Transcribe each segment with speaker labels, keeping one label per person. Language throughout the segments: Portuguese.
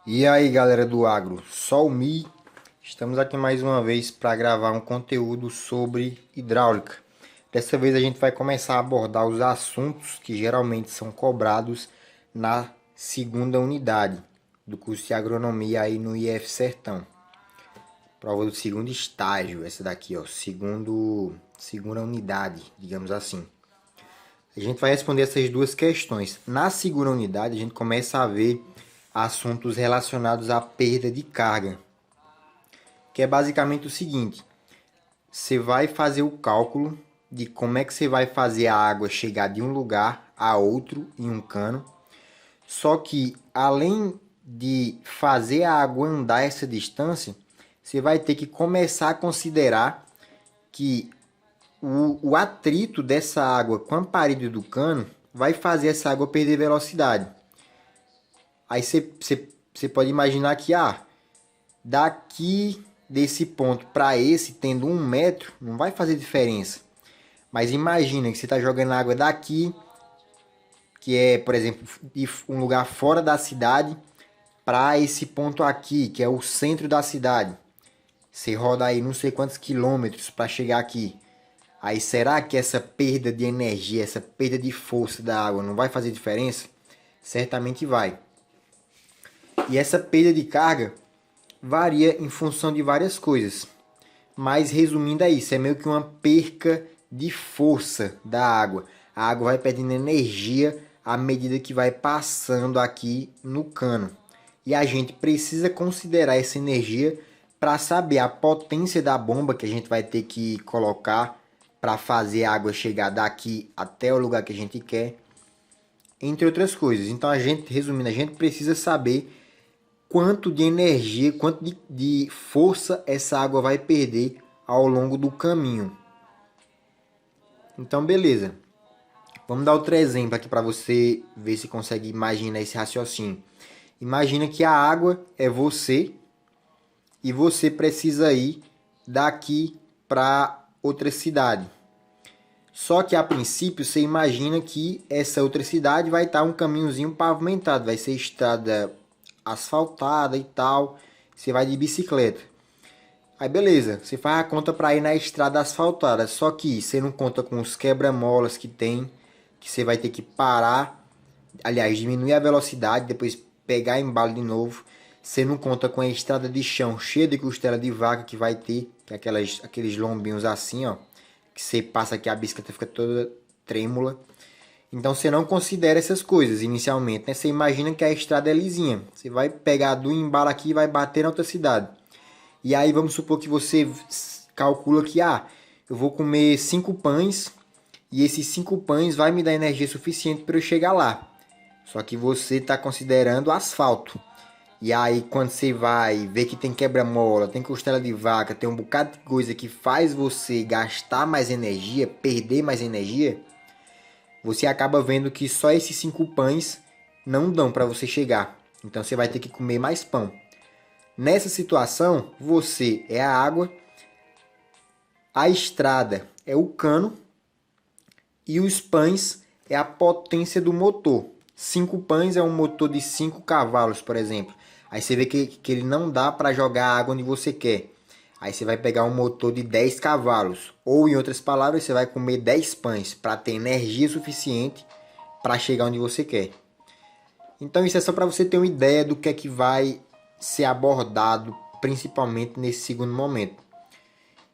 Speaker 1: E aí, galera do agro, só o Mi. Estamos aqui mais uma vez para gravar um conteúdo sobre hidráulica. Dessa vez a gente vai começar a abordar os assuntos que geralmente são cobrados na segunda unidade do curso de agronomia aí no IF Sertão. Prova do segundo estágio, essa daqui, ó, segunda unidade, digamos assim. A gente vai responder essas duas questões. Na segunda unidade, a gente começa a ver assuntos relacionados à perda de carga, que é basicamente o seguinte: você vai fazer o cálculo de como é que você vai fazer a água chegar de um lugar a outro em um cano. Só que além de fazer a água andar essa distância, você vai ter que começar a considerar que o atrito dessa água com a parede do cano vai fazer essa água perder velocidade. Aí você pode imaginar que daqui desse ponto para esse, tendo 1 metro, não vai fazer diferença. Mas imagina que você está jogando água daqui, que é, por exemplo, um lugar fora da cidade, para esse ponto aqui, que é o centro da cidade. Você roda aí não sei quantos quilômetros para chegar aqui. Aí será que essa perda de energia, essa perda de força da água não vai fazer diferença? Certamente vai. E essa perda de carga varia em função de várias coisas. Mas resumindo é isso, é meio que uma perca de força da água. A água vai perdendo energia à medida que vai passando aqui no cano. E a gente precisa considerar essa energia para saber a potência da bomba que a gente vai ter que colocar para fazer a água chegar daqui até o lugar que a gente quer, entre outras coisas. Então resumindo, a gente precisa saber quanto de energia, quanto de força essa água vai perder ao longo do caminho. Então, beleza. Vamos dar outro exemplo aqui para você ver se consegue imaginar esse raciocínio. Imagina que a água é você e você precisa ir daqui para outra cidade. Só que a princípio você imagina que essa outra cidade vai estar um caminhozinho pavimentado, vai ser estrada asfaltada e tal. Você vai de bicicleta. Aí beleza, você faz a conta para ir na estrada asfaltada, só que você não conta com os quebra-molas que tem, que você vai ter que parar, aliás, diminuir a velocidade, depois pegar embalo de novo. Você não conta com a estrada de chão cheia de costela de vaca que vai ter, que é aqueles lombinhos assim, ó, que você passa aqui a bicicleta fica toda trêmula. Então você não considera essas coisas inicialmente, né? Você imagina que a estrada é lisinha. Você vai pegar do embalo aqui e vai bater na outra cidade. E aí vamos supor que você calcula que eu vou comer 5 pães e esses 5 pães vai me dar energia suficiente para eu chegar lá. Só que você está considerando asfalto. E aí quando você vai ver que tem quebra-mola, tem costela de vaca, tem um bocado de coisa que faz você gastar mais energia, perder mais energia, você acaba vendo que só esses 5 pães não dão para você chegar. Então você vai ter que comer mais pão. Nessa situação, você é a água, a estrada é o cano e os pães é a potência do motor. 5 pães é um motor de 5 cavalos, por exemplo. Aí você vê que ele não dá para jogar a água onde você quer. Aí você vai pegar um motor de 10 cavalos. Ou, em outras palavras, você vai comer 10 pães para ter energia suficiente para chegar onde você quer. Então isso é só para você ter uma ideia do que é que vai ser abordado principalmente nesse segundo momento.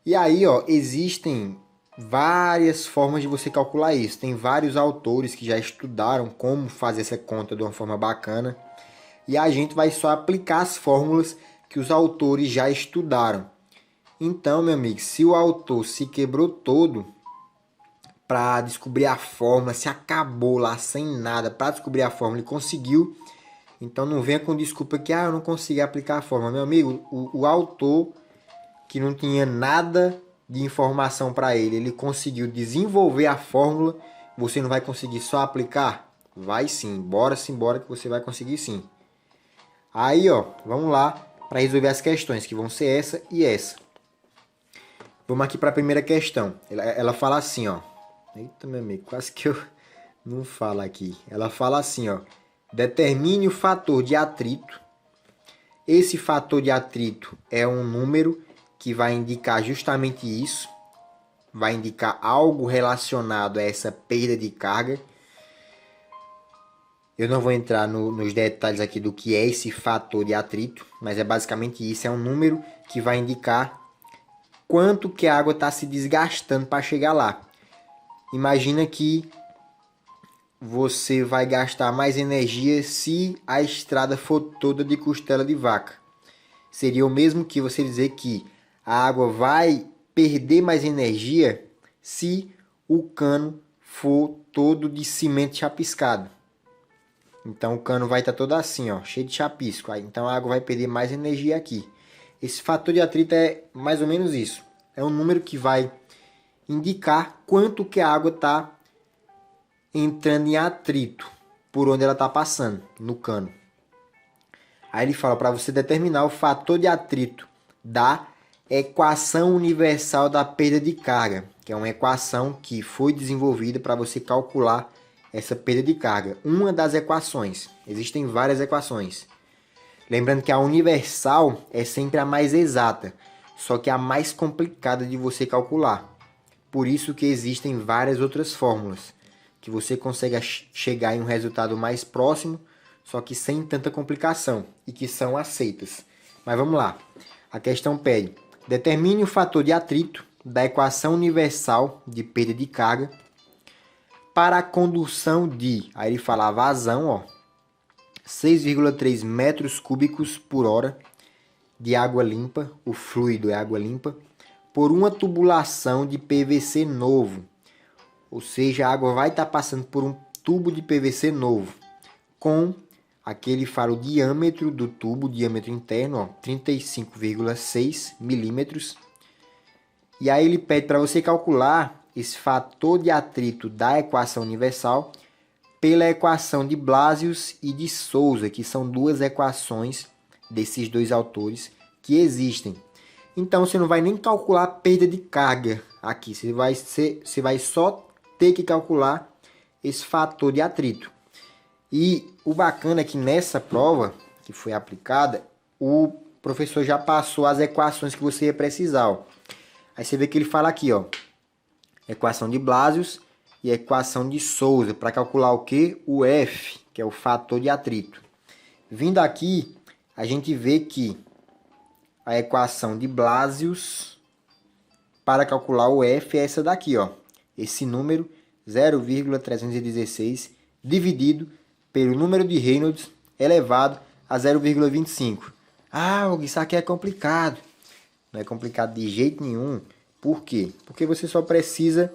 Speaker 1: E aí, ó, existem várias formas de você calcular isso. Tem vários autores que já estudaram como fazer essa conta de uma forma bacana. E a gente vai só aplicar as fórmulas que os autores já estudaram. Então, meu amigo, se o autor se quebrou todo para descobrir a fórmula, se acabou lá sem nada para descobrir a fórmula e conseguiu, então não venha com desculpa que eu não consegui aplicar a fórmula. Meu amigo, o autor que não tinha nada de informação para ele, ele conseguiu desenvolver a fórmula, você não vai conseguir só aplicar? Vai sim, bora que você vai conseguir sim. Aí, ó, vamos lá para resolver as questões, que vão ser essa e essa. Vamos aqui para a primeira questão. Ela fala assim, ó. Eita, meu amigo, quase que eu não falo aqui. Ela fala assim, ó. Determine o fator de atrito Esse fator de atrito é um número que vai indicar justamente isso, vai indicar algo relacionado a essa perda de carga. Eu não vou entrar nos detalhes aqui do que é esse fator de atrito, mas é basicamente isso, é um número que vai indicar quanto que a água está se desgastando para chegar lá. Imagina que você vai gastar mais energia se a estrada for toda de costela de vaca. Seria o mesmo que você dizer que a água vai perder mais energia se o cano for todo de cimento chapiscado. Então o cano vai estar todo assim, ó, cheio de chapisco. Então a água vai perder mais energia aqui. Esse fator de atrito é mais ou menos isso. É um número que vai indicar quanto que a água está entrando em atrito por onde ela está passando no cano. Aí ele fala para você determinar o fator de atrito da equação universal da perda de carga, que é uma equação que foi desenvolvida para você calcular essa perda de carga. Uma das equações. Existem várias equações. Lembrando que a universal é sempre a mais exata, só que a mais complicada de você calcular. Por isso que existem várias outras fórmulas, que você consegue chegar em um resultado mais próximo, só que sem tanta complicação, e que são aceitas. Mas vamos lá. A questão pede: determine o fator de atrito da equação universal de perda de carga para a condução de, aí ele fala a vazão, ó, 6,3 metros cúbicos por hora de água limpa, o fluido é água limpa, por uma tubulação de PVC novo. Ou seja, a água vai estar passando por um tubo de PVC novo, com aquele fala o diâmetro do tubo, diâmetro interno, 35,6 milímetros. E aí ele pede para você calcular esse fator de atrito da equação universal pela equação de Blasius e de Souza, que são duas equações desses dois autores que existem. Então você não vai nem calcular a perda de carga aqui, você vai só ter que calcular esse fator de atrito. E o bacana é que nessa prova que foi aplicada, o professor já passou as equações que você ia precisar. Ó. Aí você vê que ele fala aqui, ó, equação de Blasius e equação de Souza, para calcular o que? O F, que é o fator de atrito. Vindo aqui, a gente vê que a equação de Blasius para calcular o F é essa daqui, ó. Esse número 0,316 dividido pelo número de Reynolds elevado a 0,25. Ah, isso aqui é complicado. Não é complicado de jeito nenhum. Por quê? Porque você só precisa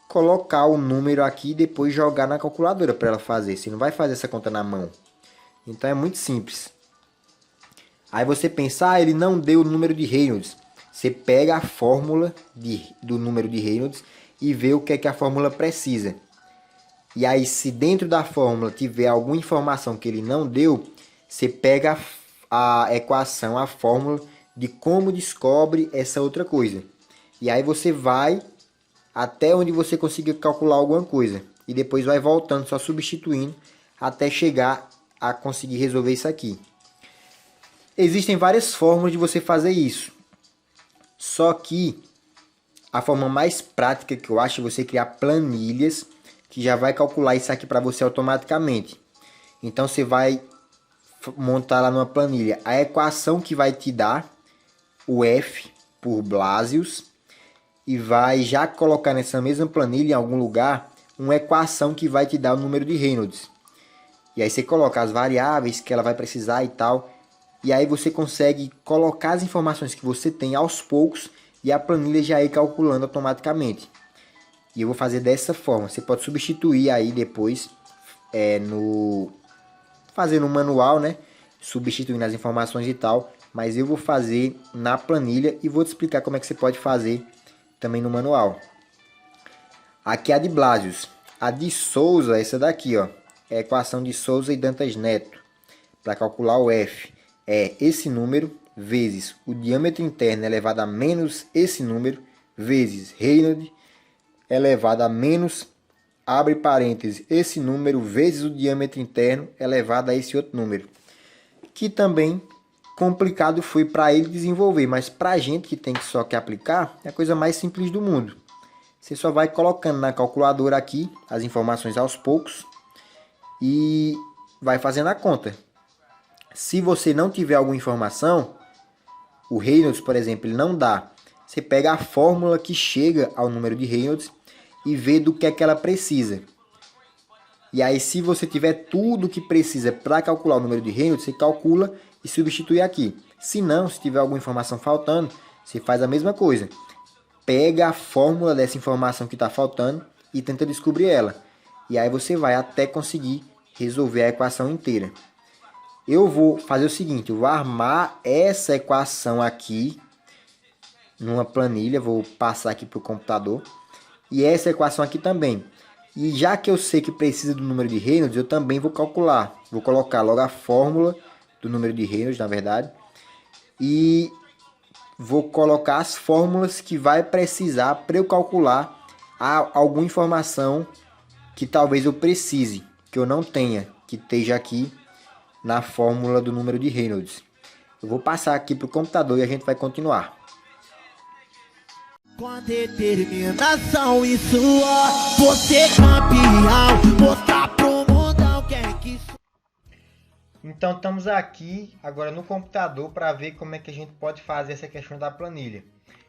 Speaker 1: colocar o número aqui e depois jogar na calculadora para ela fazer. Você não vai fazer essa conta na mão. Então é muito simples. Aí você pensa, ele não deu o número de Reynolds. Você pega a fórmula do número de Reynolds e vê o que é que a fórmula precisa. E aí, se dentro da fórmula tiver alguma informação que ele não deu, você pega a equação, a fórmula de como descobre essa outra coisa. E aí você vai até onde você consiga calcular alguma coisa. E depois vai voltando, só substituindo, até chegar a conseguir resolver isso aqui. Existem várias formas de você fazer isso. Só que a forma mais prática que eu acho é você criar planilhas que já vai calcular isso aqui para você automaticamente. Então você vai montar lá numa planilha a equação que vai te dar o F por Blasius e vai já colocar nessa mesma planilha em algum lugar uma equação que vai te dar o número de Reynolds. E aí você coloca as variáveis que ela vai precisar e tal. E aí você consegue colocar as informações que você tem aos poucos e a planilha já ir calculando automaticamente. E eu vou fazer dessa forma. Você pode substituir aí depois fazer no manual, né? Substituindo as informações e tal. Mas eu vou fazer na planilha e vou te explicar como é que você pode fazer também no manual. Aqui é a de Blasius. A de Souza, essa daqui, ó. É a equação de Souza e Dantas Neto. Para calcular o F. É esse número vezes o diâmetro interno elevado a menos esse número vezes Reynolds elevado a menos, abre parênteses, esse número vezes o diâmetro interno elevado a esse outro número. Que também complicado foi para ele desenvolver, mas para a gente que tem que só que aplicar, é a coisa mais simples do mundo. Você só vai colocando na calculadora aqui as informações aos poucos e vai fazendo a conta. Se você não tiver alguma informação, o Reynolds, por exemplo, ele não dá. Você pega a fórmula que chega ao número de Reynolds e vê do que é que ela precisa. E aí, se você tiver tudo que precisa para calcular o número de Reynolds, você calcula e substitui aqui. Se não, se tiver alguma informação faltando, você faz a mesma coisa. Pega a fórmula dessa informação que está faltando e tenta descobrir ela. E aí você vai até conseguir resolver a equação inteira. Eu vou fazer o seguinte, eu vou armar essa equação aqui numa planilha, vou passar aqui para o computador. E essa equação aqui também. E já que eu sei que precisa do número de Reynolds, eu também vou calcular. Vou colocar logo a fórmula do número de Reynolds, na verdade. E vou colocar as fórmulas que vai precisar para eu calcular alguma informação que talvez eu precise, que eu não tenha, que esteja aqui na fórmula do número de Reynolds. Eu vou passar aqui para o computador e a gente vai continuar.
Speaker 2: Com determinação e suor, você campeão, mostrar pro mundo o que é que isso.
Speaker 1: Então estamos aqui agora no computador para ver como é que a gente pode fazer essa questão da planilha.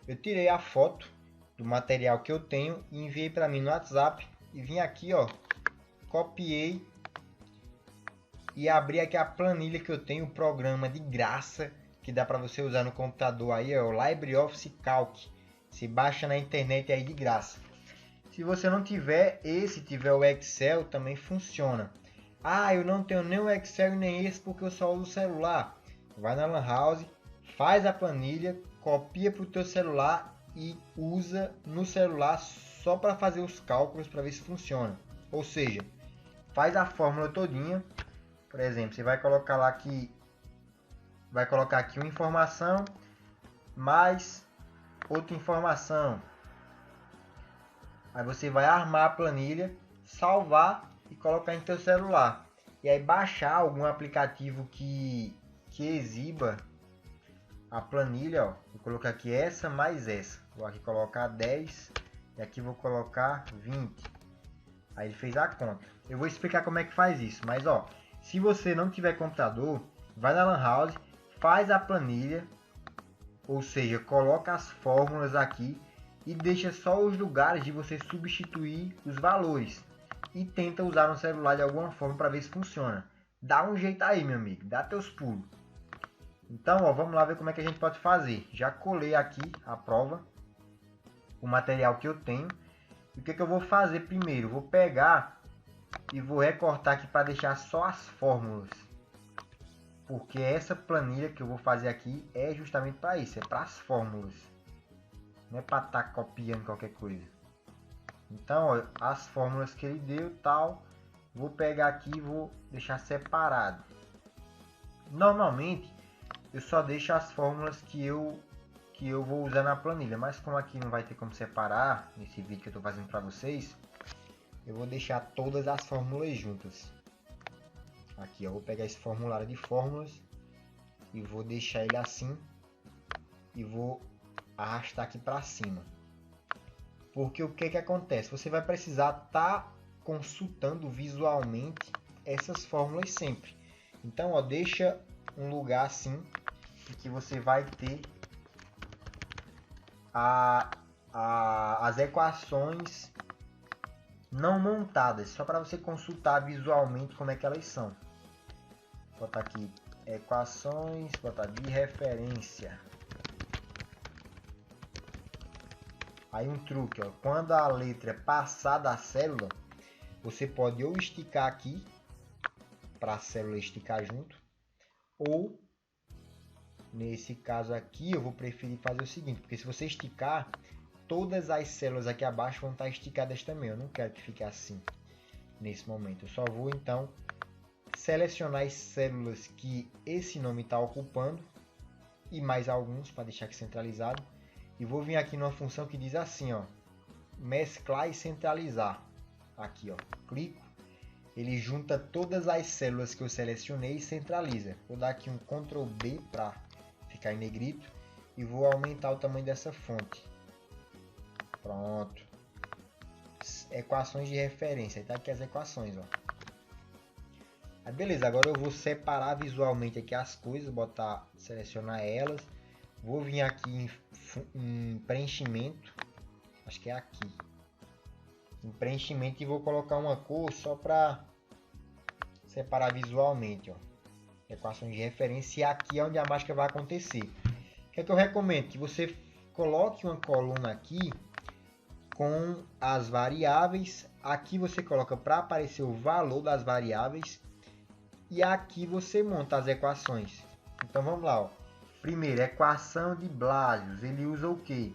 Speaker 1: Eu tirei a foto do material que eu tenho e enviei para mim no WhatsApp e vim aqui, ó, copiei e abri aqui a planilha que eu tenho, o programa de graça que dá para você usar no computador aí, é o LibreOffice Calc. Se baixa na internet aí de graça. Se você não tiver esse, tiver o Excel, também funciona. Ah, eu não tenho nem o Excel e nem esse porque eu só uso o celular. Vai na Lan House, faz a planilha, copia para o teu celular e usa no celular só para fazer os cálculos para ver se funciona. Ou seja, faz a fórmula todinha. Por exemplo, você vai colocar lá que vai colocar aqui uma informação mais outra informação. Aí você vai armar a planilha, salvar e colocar em teu celular. E aí baixar algum aplicativo que exiba a planilha, ó. Vou colocar aqui essa mais essa. Vou aqui colocar 10 e aqui vou colocar 20. Aí ele fez a conta. Eu vou explicar como é que faz isso, mas ó, se você não tiver computador, vai na Lan House, faz a planilha. Ou seja, coloca as fórmulas aqui e deixa só os lugares de você substituir os valores. E tenta usar no celular de alguma forma para ver se funciona. Dá um jeito aí, meu amigo. Dá teus pulos. Então, ó, vamos lá ver como é que a gente pode fazer. Já colei aqui a prova. O material que eu tenho. E o que eu vou fazer primeiro? Vou pegar e vou recortar aqui para deixar só as fórmulas. Porque essa planilha que eu vou fazer aqui é justamente para isso, é para as fórmulas. Não é para estar copiando qualquer coisa. Então, ó, as fórmulas que ele deu, tal, vou pegar aqui e vou deixar separado. Normalmente, eu só deixo as fórmulas que eu vou usar na planilha, mas como aqui não vai ter como separar nesse vídeo que eu estou fazendo para vocês, eu vou deixar todas as fórmulas juntas. Aqui, ó, vou pegar esse formulário de fórmulas e vou deixar ele assim e vou arrastar aqui para cima. Porque o que acontece? Você vai precisar estar consultando visualmente essas fórmulas sempre. Então, ó, deixa um lugar assim que você vai ter as equações não montadas, só para você consultar visualmente como é que elas são. Vou botar aqui equações, vou botar de referência. Aí um truque, ó, quando a letra passar da célula, você pode ou esticar aqui, para a célula esticar junto, ou, nesse caso aqui, eu vou preferir fazer o seguinte, porque se você esticar, todas as células aqui abaixo vão estar esticadas também. Eu não quero que fique assim, nesse momento. Eu só vou, então, selecionar as células que esse nome está ocupando, e mais alguns, para deixar aqui centralizado. E vou vir aqui numa função que diz assim, ó, mesclar e centralizar. Aqui, ó, clico ele junta todas as células que eu selecionei e centraliza. Vou dar aqui um Ctrl B para ficar em negrito e vou aumentar o tamanho dessa fonte. Pronto. Equações de referência. Tá aqui as equações, ó. Aí beleza, agora eu vou separar visualmente aqui as coisas, selecionar elas. Vou vir aqui em preenchimento, acho que é aqui. Em preenchimento e vou colocar uma cor só para separar visualmente, ó. Equações de referência, e aqui é onde a mágica vai acontecer. O que é que eu recomendo? Que você coloque uma coluna aqui com as variáveis. Aqui você coloca para aparecer o valor das variáveis. E aqui você monta as equações. Então vamos lá, ó. Primeiro, equação de Blasius. Ele usa o quê?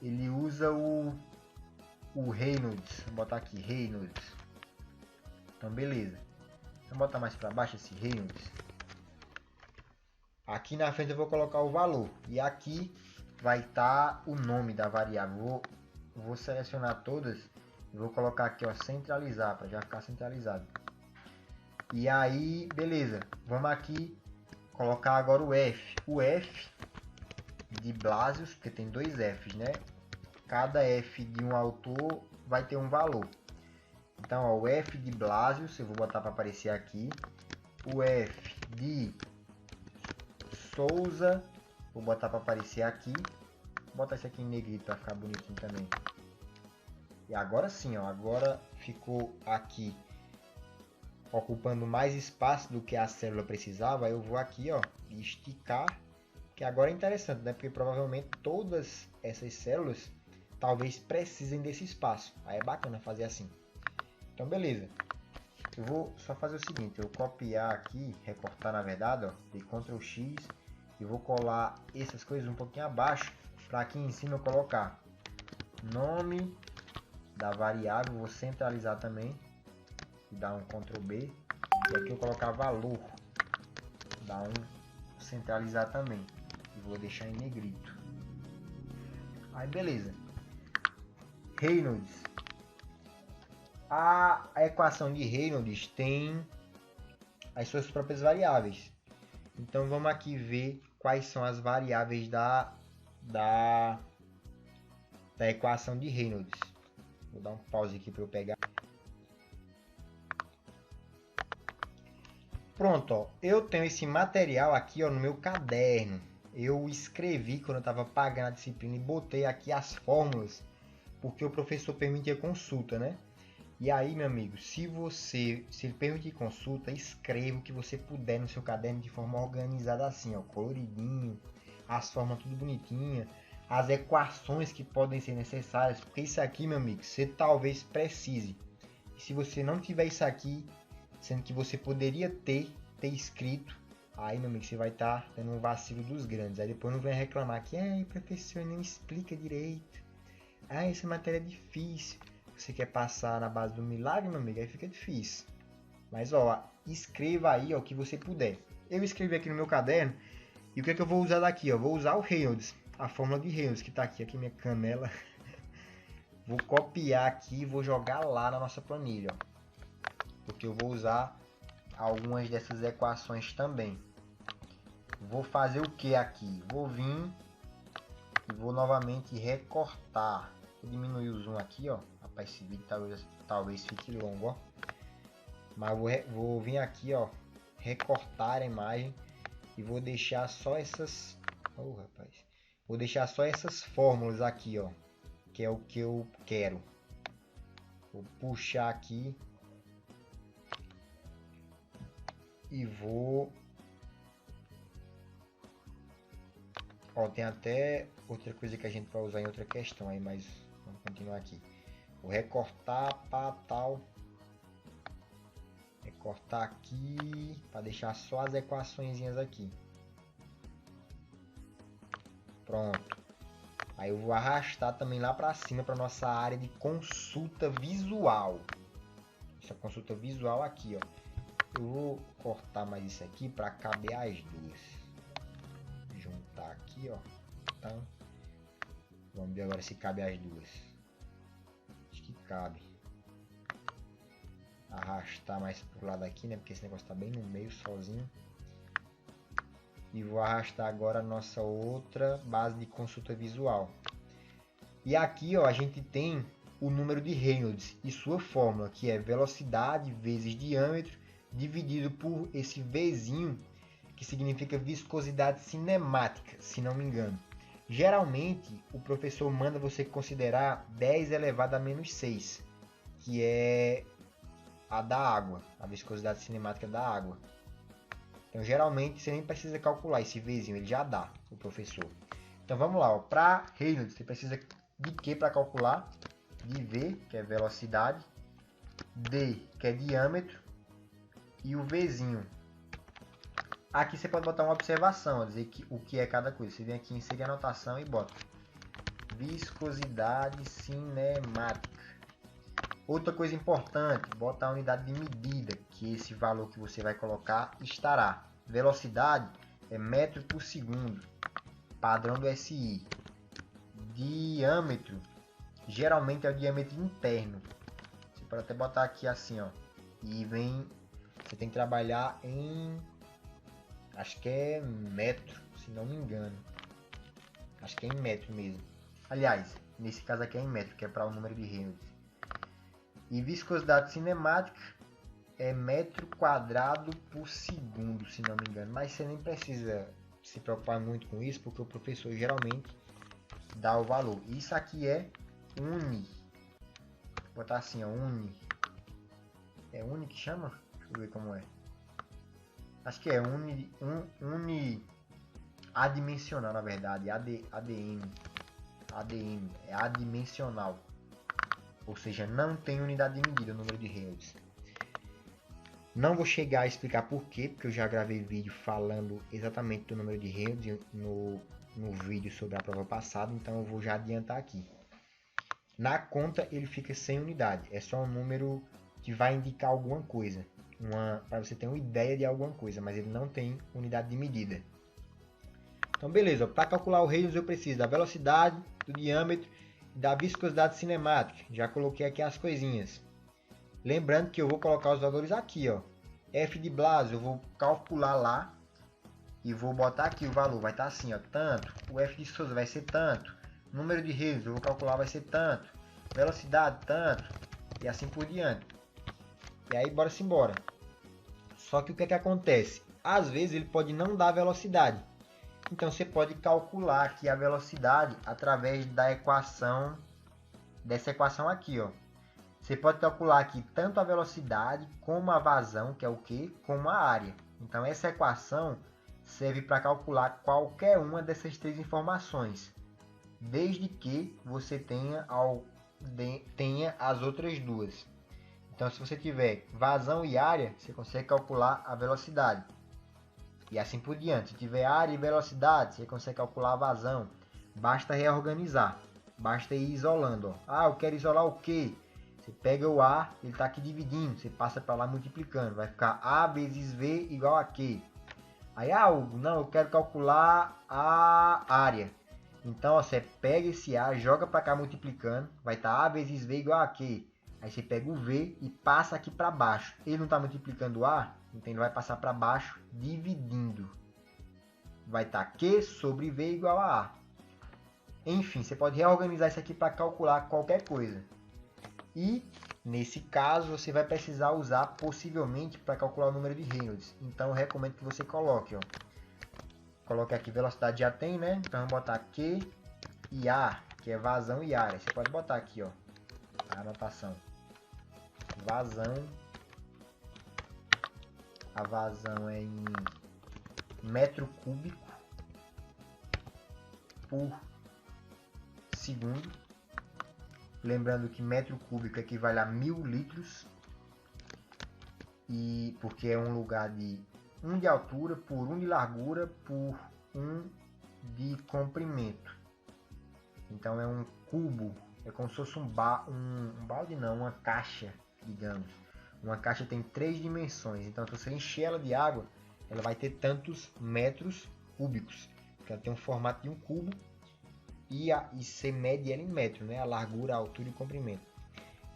Speaker 1: Ele usa o Reynolds. Vou botar aqui, Reynolds. Então beleza. Vou botar mais para baixo esse Reynolds. Aqui na frente eu vou colocar o valor. E aqui vai estar o nome da variável. Vou selecionar todas. E vou colocar aqui, ó, centralizar, para já ficar centralizado. E aí, beleza. Vamos aqui colocar agora o F. O F de Blasius, porque tem dois Fs, né? Cada F de um autor vai ter um valor. Então, ó, o F de Blasius, eu vou botar para aparecer aqui. O F de Souza, vou botar para aparecer aqui. Vou botar isso aqui em negrito para ficar bonitinho também. E agora sim, ó, agora ficou aqui ocupando mais espaço do que a célula precisava. Eu vou aqui, ó, esticar, que agora é interessante, né? Porque provavelmente todas essas células talvez precisem desse espaço. Aí é bacana fazer assim. Então beleza. Eu vou só fazer o seguinte, eu copiar aqui, recortar na verdade, ó, de Ctrl X, e vou colar essas coisas um pouquinho abaixo, para aqui em cima eu colocar nome da variável, vou centralizar também, e dar um Ctrl B, e aqui eu colocar valor, dar um centralizar também, e vou deixar em negrito. Aí beleza. Reynolds. A equação de Reynolds tem as suas próprias variáveis. Então vamos aqui ver quais são as variáveis da equação de Reynolds. Vou dar um pause aqui para eu pegar. Pronto, ó, eu tenho esse material aqui, ó, no meu caderno. Eu escrevi quando eu estava pagando a disciplina e botei aqui as fórmulas, porque o professor permitia consulta, né? E aí, meu amigo, se ele permitir consulta, escreva o que você puder no seu caderno de forma organizada assim, ó, coloridinho, as formas tudo bonitinha, as equações que podem ser necessárias, porque isso aqui, meu amigo, você talvez precise. E se você não tiver isso aqui, sendo que você poderia ter escrito, aí, meu amigo, você vai estar tendo um vacilo dos grandes. Aí depois não vem reclamar que, professor, não explica direito. Essa matéria é difícil. Você quer passar na base do milagre, meu amigo, aí fica difícil. Mas, ó, escreva aí, ó, o que você puder. Eu escrevi aqui no meu caderno, e o que é que eu vou usar daqui, ó? Vou usar o Reynolds, a fórmula de Reynolds, que tá aqui minha canela. Vou copiar aqui e vou jogar lá na nossa planilha, ó. Porque eu vou usar algumas dessas equações também. Vou fazer o que aqui? Vou vir e vou novamente recortar. Vou diminuir o zoom aqui, ó. Rapaz, esse vídeo talvez fique longo, ó. Mas vou vir aqui, ó, recortar a imagem e vou deixar só essas... Oh, rapaz. Vou deixar só essas fórmulas aqui, ó, que é o que eu quero. Vou puxar aqui e vou... Ó, tem até outra coisa que a gente vai usar em outra questão aí, mas vamos continuar aqui. Vou recortar para tal. Recortar aqui para deixar só as equaçõezinhas aqui. Pronto. Aí eu vou arrastar também lá para cima para nossa área de consulta visual. Essa consulta visual aqui, ó. Eu vou cortar mais isso aqui para caber as duas. Juntar aqui, ó. Então, vamos ver agora se cabe as duas. Acho que cabe. arrastar mais pro lado aqui, né? Porque esse negócio tá bem no meio sozinho. E vou arrastar agora a nossa outra base de consulta visual. E aqui, ó, a gente tem o número de Reynolds e sua fórmula, que é velocidade vezes diâmetro dividido por esse Vzinho, que significa viscosidade cinemática, se não me engano. Geralmente, o professor manda você considerar 10 elevado a menos 6, que é a da água, a viscosidade cinemática da água. Então, geralmente, você nem precisa calcular esse Vzinho, ele já dá, o professor. Então, vamos lá. Para Reynolds, você precisa de que para calcular? De V, que é velocidade, D, que é diâmetro, e o Vzinho. Aqui você pode botar uma observação, ó, dizer o que é cada coisa. Você vem aqui em inserir anotação e bota viscosidade cinemática. Outra coisa importante, bota a unidade de medida, que esse valor que você vai colocar estará. Velocidade é metro por segundo, padrão do SI. Diâmetro, geralmente é o diâmetro interno. Você pode até botar aqui assim, ó. E vem, você tem que trabalhar em, acho que é metro, se não me engano. Acho que é em metro mesmo. Aliás, nesse caso aqui é em metro, que é para o número de Reynolds. E viscosidade cinemática é metro quadrado por segundo, se não me engano. Mas você nem precisa se preocupar muito com isso, porque o professor geralmente dá o valor. Isso aqui é uni. Vou botar assim, ó, uni. É uni que chama? Deixa eu ver como é. Acho que é uni adimensional, na verdade. ADM. É adimensional. Ou seja, não tem unidade de medida o número de Reynolds. Não vou chegar a explicar por quê, porque eu já gravei vídeo falando exatamente do número de Reynolds no vídeo sobre a prova passada, então eu vou já adiantar aqui. Na conta ele fica sem unidade, é só um número que vai indicar alguma coisa, para você ter uma ideia de alguma coisa, mas ele não tem unidade de medida. Então beleza, para calcular o Reynolds eu preciso da velocidade, do diâmetro, da viscosidade cinemática. Já coloquei aqui as coisinhas. Lembrando que eu vou colocar os valores aqui, ó. F de Blasio eu vou calcular lá e vou botar aqui o valor. Vai estar assim, ó, tanto. O F de Souza vai ser tanto. Número de Reynolds eu vou calcular, vai ser tanto. Velocidade, tanto. E assim por diante. E aí, bora-se embora. Só que o que é que acontece? Às vezes ele pode não dar velocidade. Então você pode calcular aqui a velocidade através da equação, dessa equação aqui, ó. Você pode calcular aqui tanto a velocidade como a vazão, que é o que? Como a área. Então essa equação serve para calcular qualquer uma dessas três informações, desde que você tenha as outras duas. Então se você tiver vazão e área, você consegue calcular a velocidade. E assim por diante. Se tiver área e velocidade, você consegue calcular a vazão. Basta reorganizar. Basta ir isolando. Ó. Ah, eu quero isolar o quê? Você pega o A, ele está aqui dividindo. Você passa para lá multiplicando. Vai ficar A vezes V igual a Q. Aí, não, eu quero calcular a área. Então, ó, você pega esse A, joga para cá multiplicando. Vai estar A vezes V igual a Q. Aí você pega o V e passa aqui para baixo. Ele não está multiplicando o A, então ele vai passar para baixo dividindo. Vai estar Q sobre V igual a A. Enfim, você pode reorganizar isso aqui para calcular qualquer coisa. E, nesse caso, você vai precisar usar possivelmente para calcular o número de Reynolds. Então eu recomendo que você coloque. Ó. Coloque aqui velocidade, já tem, né? Então vamos botar Q e A, que é vazão e área. Você pode botar aqui, ó, a anotação. Vazão. A vazão é em metro cúbico por segundo. Lembrando que metro cúbico equivale a 1000 litros. E porque é um lugar de 1 de altura por 1 de largura por 1 de comprimento. Então é um cubo. É como se fosse um balde, não, uma caixa, digamos. Uma caixa tem 3 dimensões, então se você encher ela de água, ela vai ter tantos metros cúbicos. Porque ela tem um formato de um cubo e você mede ela em metro, né? A largura, a altura e o comprimento.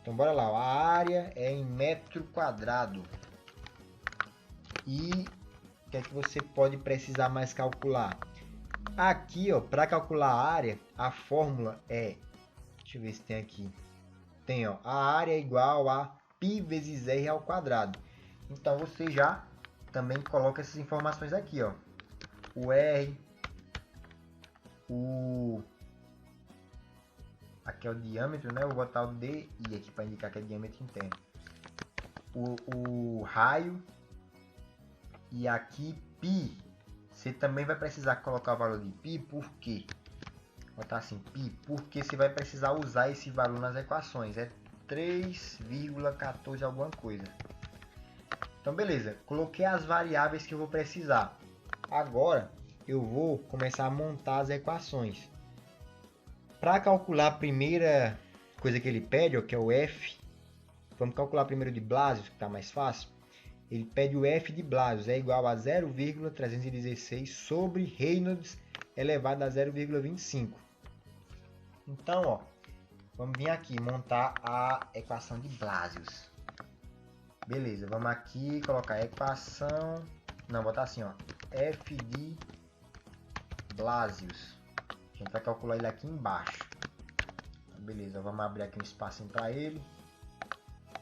Speaker 1: Então bora lá, ó. A área é em metro quadrado. E o que é que você pode precisar mais calcular? Aqui, ó, para calcular a área, a fórmula é, deixa eu ver se tem aqui. Tem, ó, a área é igual a π vezes r ao quadrado. Então você já também coloca essas informações aqui, ó. O r, aqui é o diâmetro, né? Eu vou botar o DI aqui para indicar que é diâmetro interno. O raio e aqui π. Você também vai precisar colocar o valor de π, por quê? Vou botar assim, π, porque você vai precisar usar esse valor nas equações. É 3,14 alguma coisa. Então beleza, coloquei as variáveis que eu vou precisar. Agora eu vou começar a montar as equações. Para calcular a primeira coisa que ele pede, ó, que é o f, vamos calcular primeiro de Blasius, que está mais fácil. Ele pede o f de Blasius, é igual a 0,316 sobre Reynolds elevado a 0,25. Então, ó, vamos vir aqui montar a equação de Blasius. Beleza, vamos aqui colocar a equação, não, botar assim, ó, f de Blasius. A gente vai calcular ele aqui embaixo. Então, beleza, vamos abrir aqui um espacinho para ele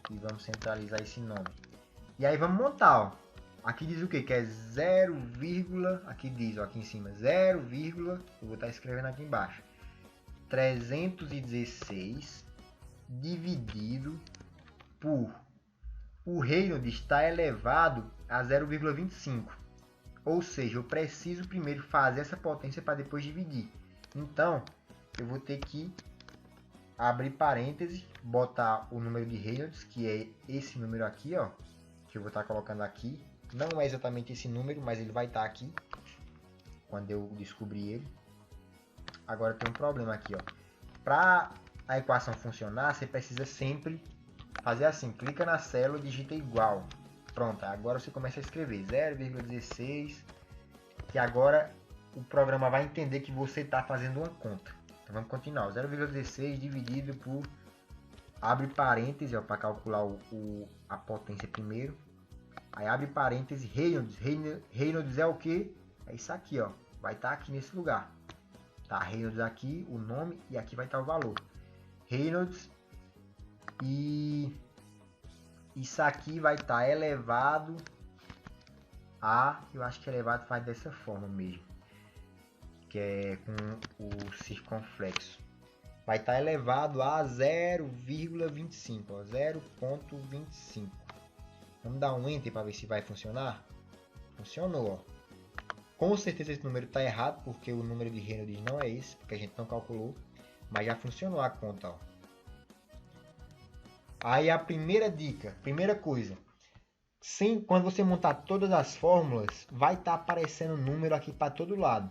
Speaker 1: e vamos centralizar esse nome. E aí vamos montar, ó. Aqui diz o que? Que é 0, aqui diz, ó, aqui em cima, 0, eu vou estar escrevendo aqui embaixo. 316 dividido por... O Reynolds está elevado a 0,25. Ou seja, eu preciso primeiro fazer essa potência para depois dividir. Então, eu vou ter que abrir parênteses, botar o número de Reynolds, que é esse número aqui, ó, que eu vou estar colocando aqui. Não é exatamente esse número, mas ele vai estar aqui quando eu descobrir ele. Agora tem um problema aqui, ó. Para a equação funcionar, você precisa sempre fazer assim, clica na célula, digita igual. Pronto, agora você começa a escrever 0,16, que agora o programa vai entender que você está fazendo uma conta. Então vamos continuar, 0,16 dividido por, abre parênteses para calcular a potência primeiro. Aí abre parênteses, Reynolds é o que? É isso aqui, ó, vai estar aqui nesse lugar. Tá, Reynolds aqui, o nome, e aqui vai estar o valor. Reynolds, e isso aqui vai estar elevado a, eu acho que elevado faz dessa forma mesmo, que é com o circunflexo. Vai estar elevado a 0,25, ó, 0,25. Vamos dar um Enter para ver se vai funcionar. Funcionou, ó. Com certeza esse número está errado, porque o número de Reynolds não é esse, porque a gente não calculou, mas já funcionou a conta, ó. Aí a primeira dica, primeira coisa, quando você montar todas as fórmulas, vai estar aparecendo número aqui para todo lado.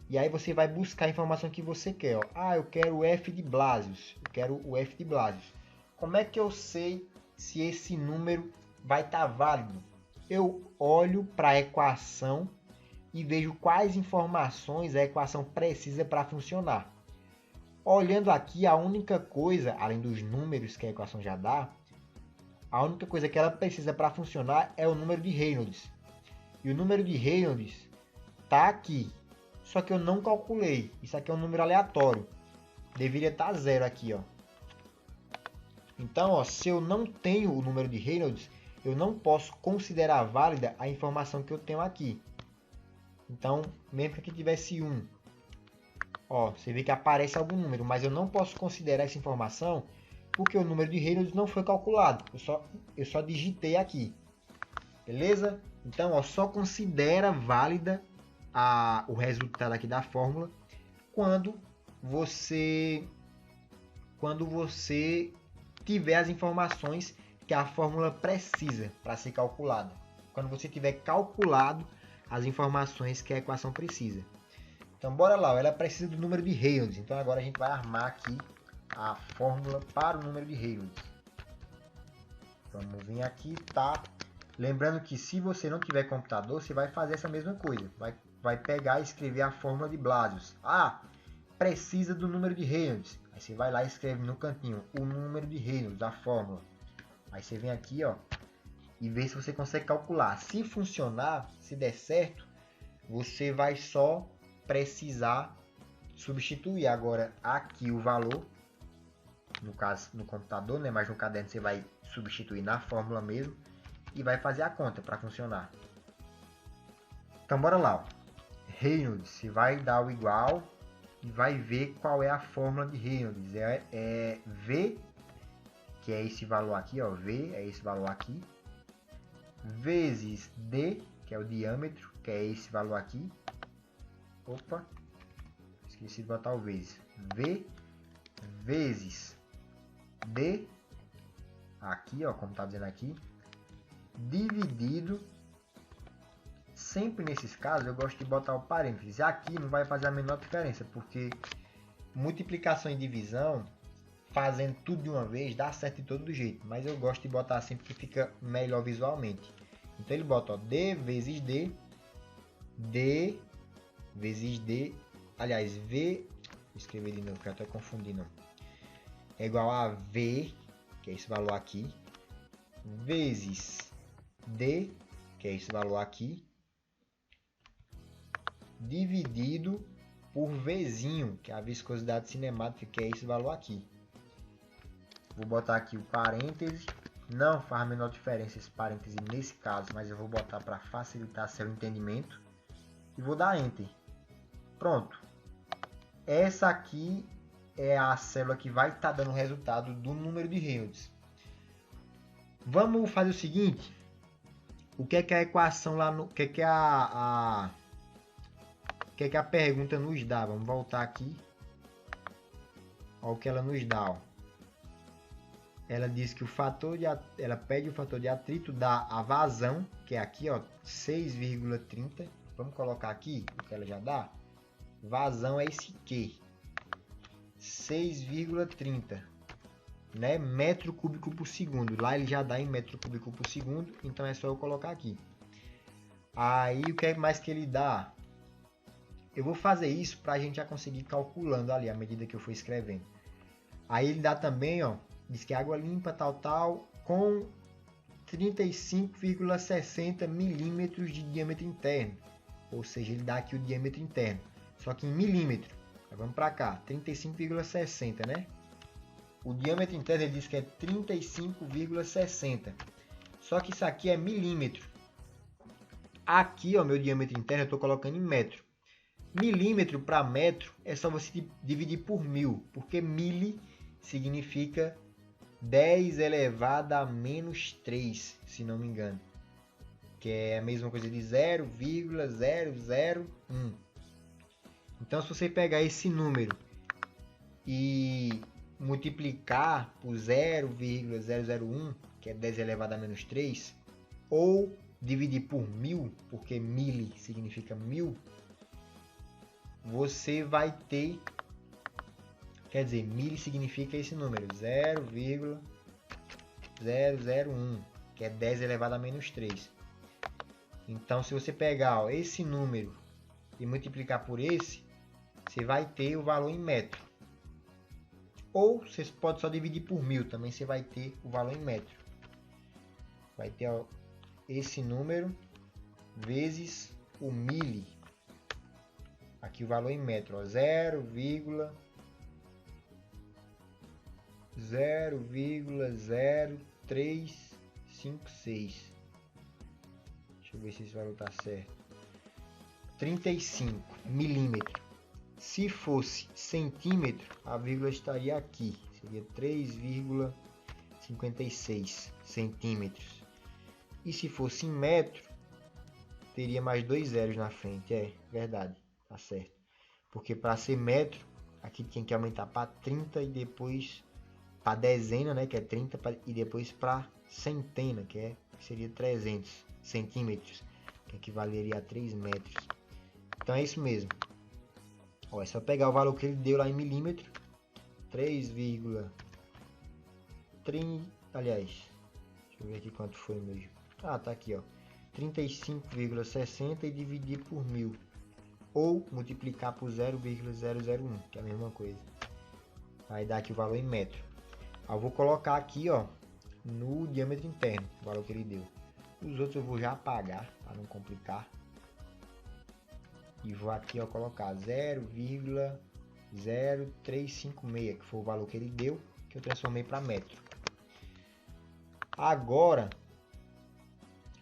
Speaker 1: E aí você vai buscar a informação que você quer. Ó. Ah, eu quero o f de Blasius. Eu quero o f de Blasius. Como é que eu sei se esse número vai estar válido? Eu olho para a equação e vejo quais informações a equação precisa para funcionar. Olhando aqui, a única coisa, além dos números que a equação já dá, a única coisa que ela precisa para funcionar é o número de Reynolds. E o número de Reynolds está aqui, só que eu não calculei. Isso aqui é um número aleatório. Deveria estar 0 aqui, ó. Então, ó, se eu não tenho o número de Reynolds, eu não posso considerar válida a informação que eu tenho aqui. Então, mesmo que aqui tivesse 1, ó, você vê que aparece algum número, mas eu não posso considerar essa informação porque o número de Reynolds não foi calculado. Eu só digitei aqui. Beleza? Então, ó, só considera válida o resultado aqui da fórmula quando você tiver as informações que a fórmula precisa para ser calculada. Quando você tiver calculado as informações que a equação precisa. Então, bora lá. Ela precisa do número de Reynolds. Então, agora a gente vai armar aqui a fórmula para o número de Reynolds. Vamos vir aqui, tá? Lembrando que se você não tiver computador, você vai fazer essa mesma coisa. Vai pegar e escrever a fórmula de Blasius. Ah, precisa do número de Reynolds. Aí você vai lá e escreve no cantinho o número de Reynolds, a fórmula. Aí você vem aqui, ó, e vê se você consegue calcular. Se funcionar, se der certo, você vai só precisar substituir agora aqui o valor, no caso no computador, né? Mas no caderno você vai substituir na fórmula mesmo e vai fazer a conta para funcionar. Então bora lá, ó. Reynolds, você vai dar o igual e vai ver qual é a fórmula de Reynolds. É V, que é esse valor aqui, ó, V é esse valor aqui, vezes D, que é o diâmetro, que é esse valor aqui. Opa, esqueci de botar o vezes. V vezes D, aqui, ó, como tá dizendo aqui, dividido. Sempre nesses casos eu gosto de botar o parênteses. Aqui não vai fazer a menor diferença, porque multiplicação e divisão, fazendo tudo de uma vez, dá certo de todo jeito. Mas eu gosto de botar assim porque fica melhor visualmente. Então ele bota, ó, D vezes D, D vezes D, aliás, V, vou escrever de novo, que eu estou confundindo, é igual a V, que é esse valor aqui, vezes D, que é esse valor aqui, dividido por Vzinho, que é a viscosidade cinemática, que é esse valor aqui. Vou botar aqui o parêntese, não faz a menor diferença esse parêntese nesse caso, mas eu vou botar para facilitar seu entendimento e vou dar Enter. Pronto. Essa aqui é a célula que vai estar dando o resultado do número de Reynolds. Vamos fazer o seguinte. O que é a equação lá no... O que é a pergunta nos dá? Vamos voltar aqui. Olha o que ela nos dá, ó. Ela diz que ela pede o fator de atrito da a vazão, que é aqui, ó, 6,30. Vamos colocar aqui o que ela já dá. Vazão é esse Q, 6,30, né? Metro cúbico por segundo. Lá ele já dá em metro cúbico por segundo, então é só eu colocar aqui. Aí o que mais que ele dá? Eu vou fazer isso para a gente já conseguir calculando ali à medida que eu for escrevendo. Aí ele dá também, ó, diz que água limpa, tal, com 35,60 milímetros de diâmetro interno. Ou seja, ele dá aqui o diâmetro interno, só que em milímetro. Aí vamos para cá, 35,60, né? O diâmetro interno ele diz que é 35,60. Só que isso aqui é milímetro. Aqui, ó, meu diâmetro interno eu estou colocando em metro. Milímetro para metro é só você dividir por 1000, porque mili significa 10 elevado a menos 3, se não me engano. Que é a mesma coisa de 0,001. Então, se você pegar esse número e multiplicar por 0,001, que é 10 elevado a menos 3, ou dividir por 1000, porque mili significa 1000, você vai ter, quer dizer, mili significa esse número, 0,001, que é 10 elevado a menos 3. Então, se você pegar, ó, esse número e multiplicar por esse, você vai ter o valor em metro. Ou você pode só dividir por 1000, também você vai ter o valor em metro. Vai ter, ó, esse número vezes o mili. Aqui o valor em metro, ó, 0,0356. Deixa eu ver se esse valor está certo. 35 milímetros. Se fosse centímetro, a vírgula estaria aqui. Seria 3,56 centímetros. E se fosse em metro, teria mais 2 zeros na frente. É verdade, tá certo. Porque para ser metro, aqui tinha que aumentar para 30 e depois para dezena, né, que é 30, e depois para centena, que seria 300 centímetros, que equivaleria a 3 metros. Então é isso mesmo. Ó, é só pegar o valor que ele deu lá em milímetro, 3,30, aliás, deixa eu ver aqui quanto foi mesmo. Ah, tá aqui, ó, 35,60 e dividir por 1000, ou multiplicar por 0,001, que é a mesma coisa. Vai dar aqui o valor em metro. Eu vou colocar aqui, ó, no diâmetro interno, o valor que ele deu. Os outros eu vou já apagar, para não complicar. E vou aqui, ó, colocar 0,0356, que foi o valor que ele deu, que eu transformei para metro. Agora,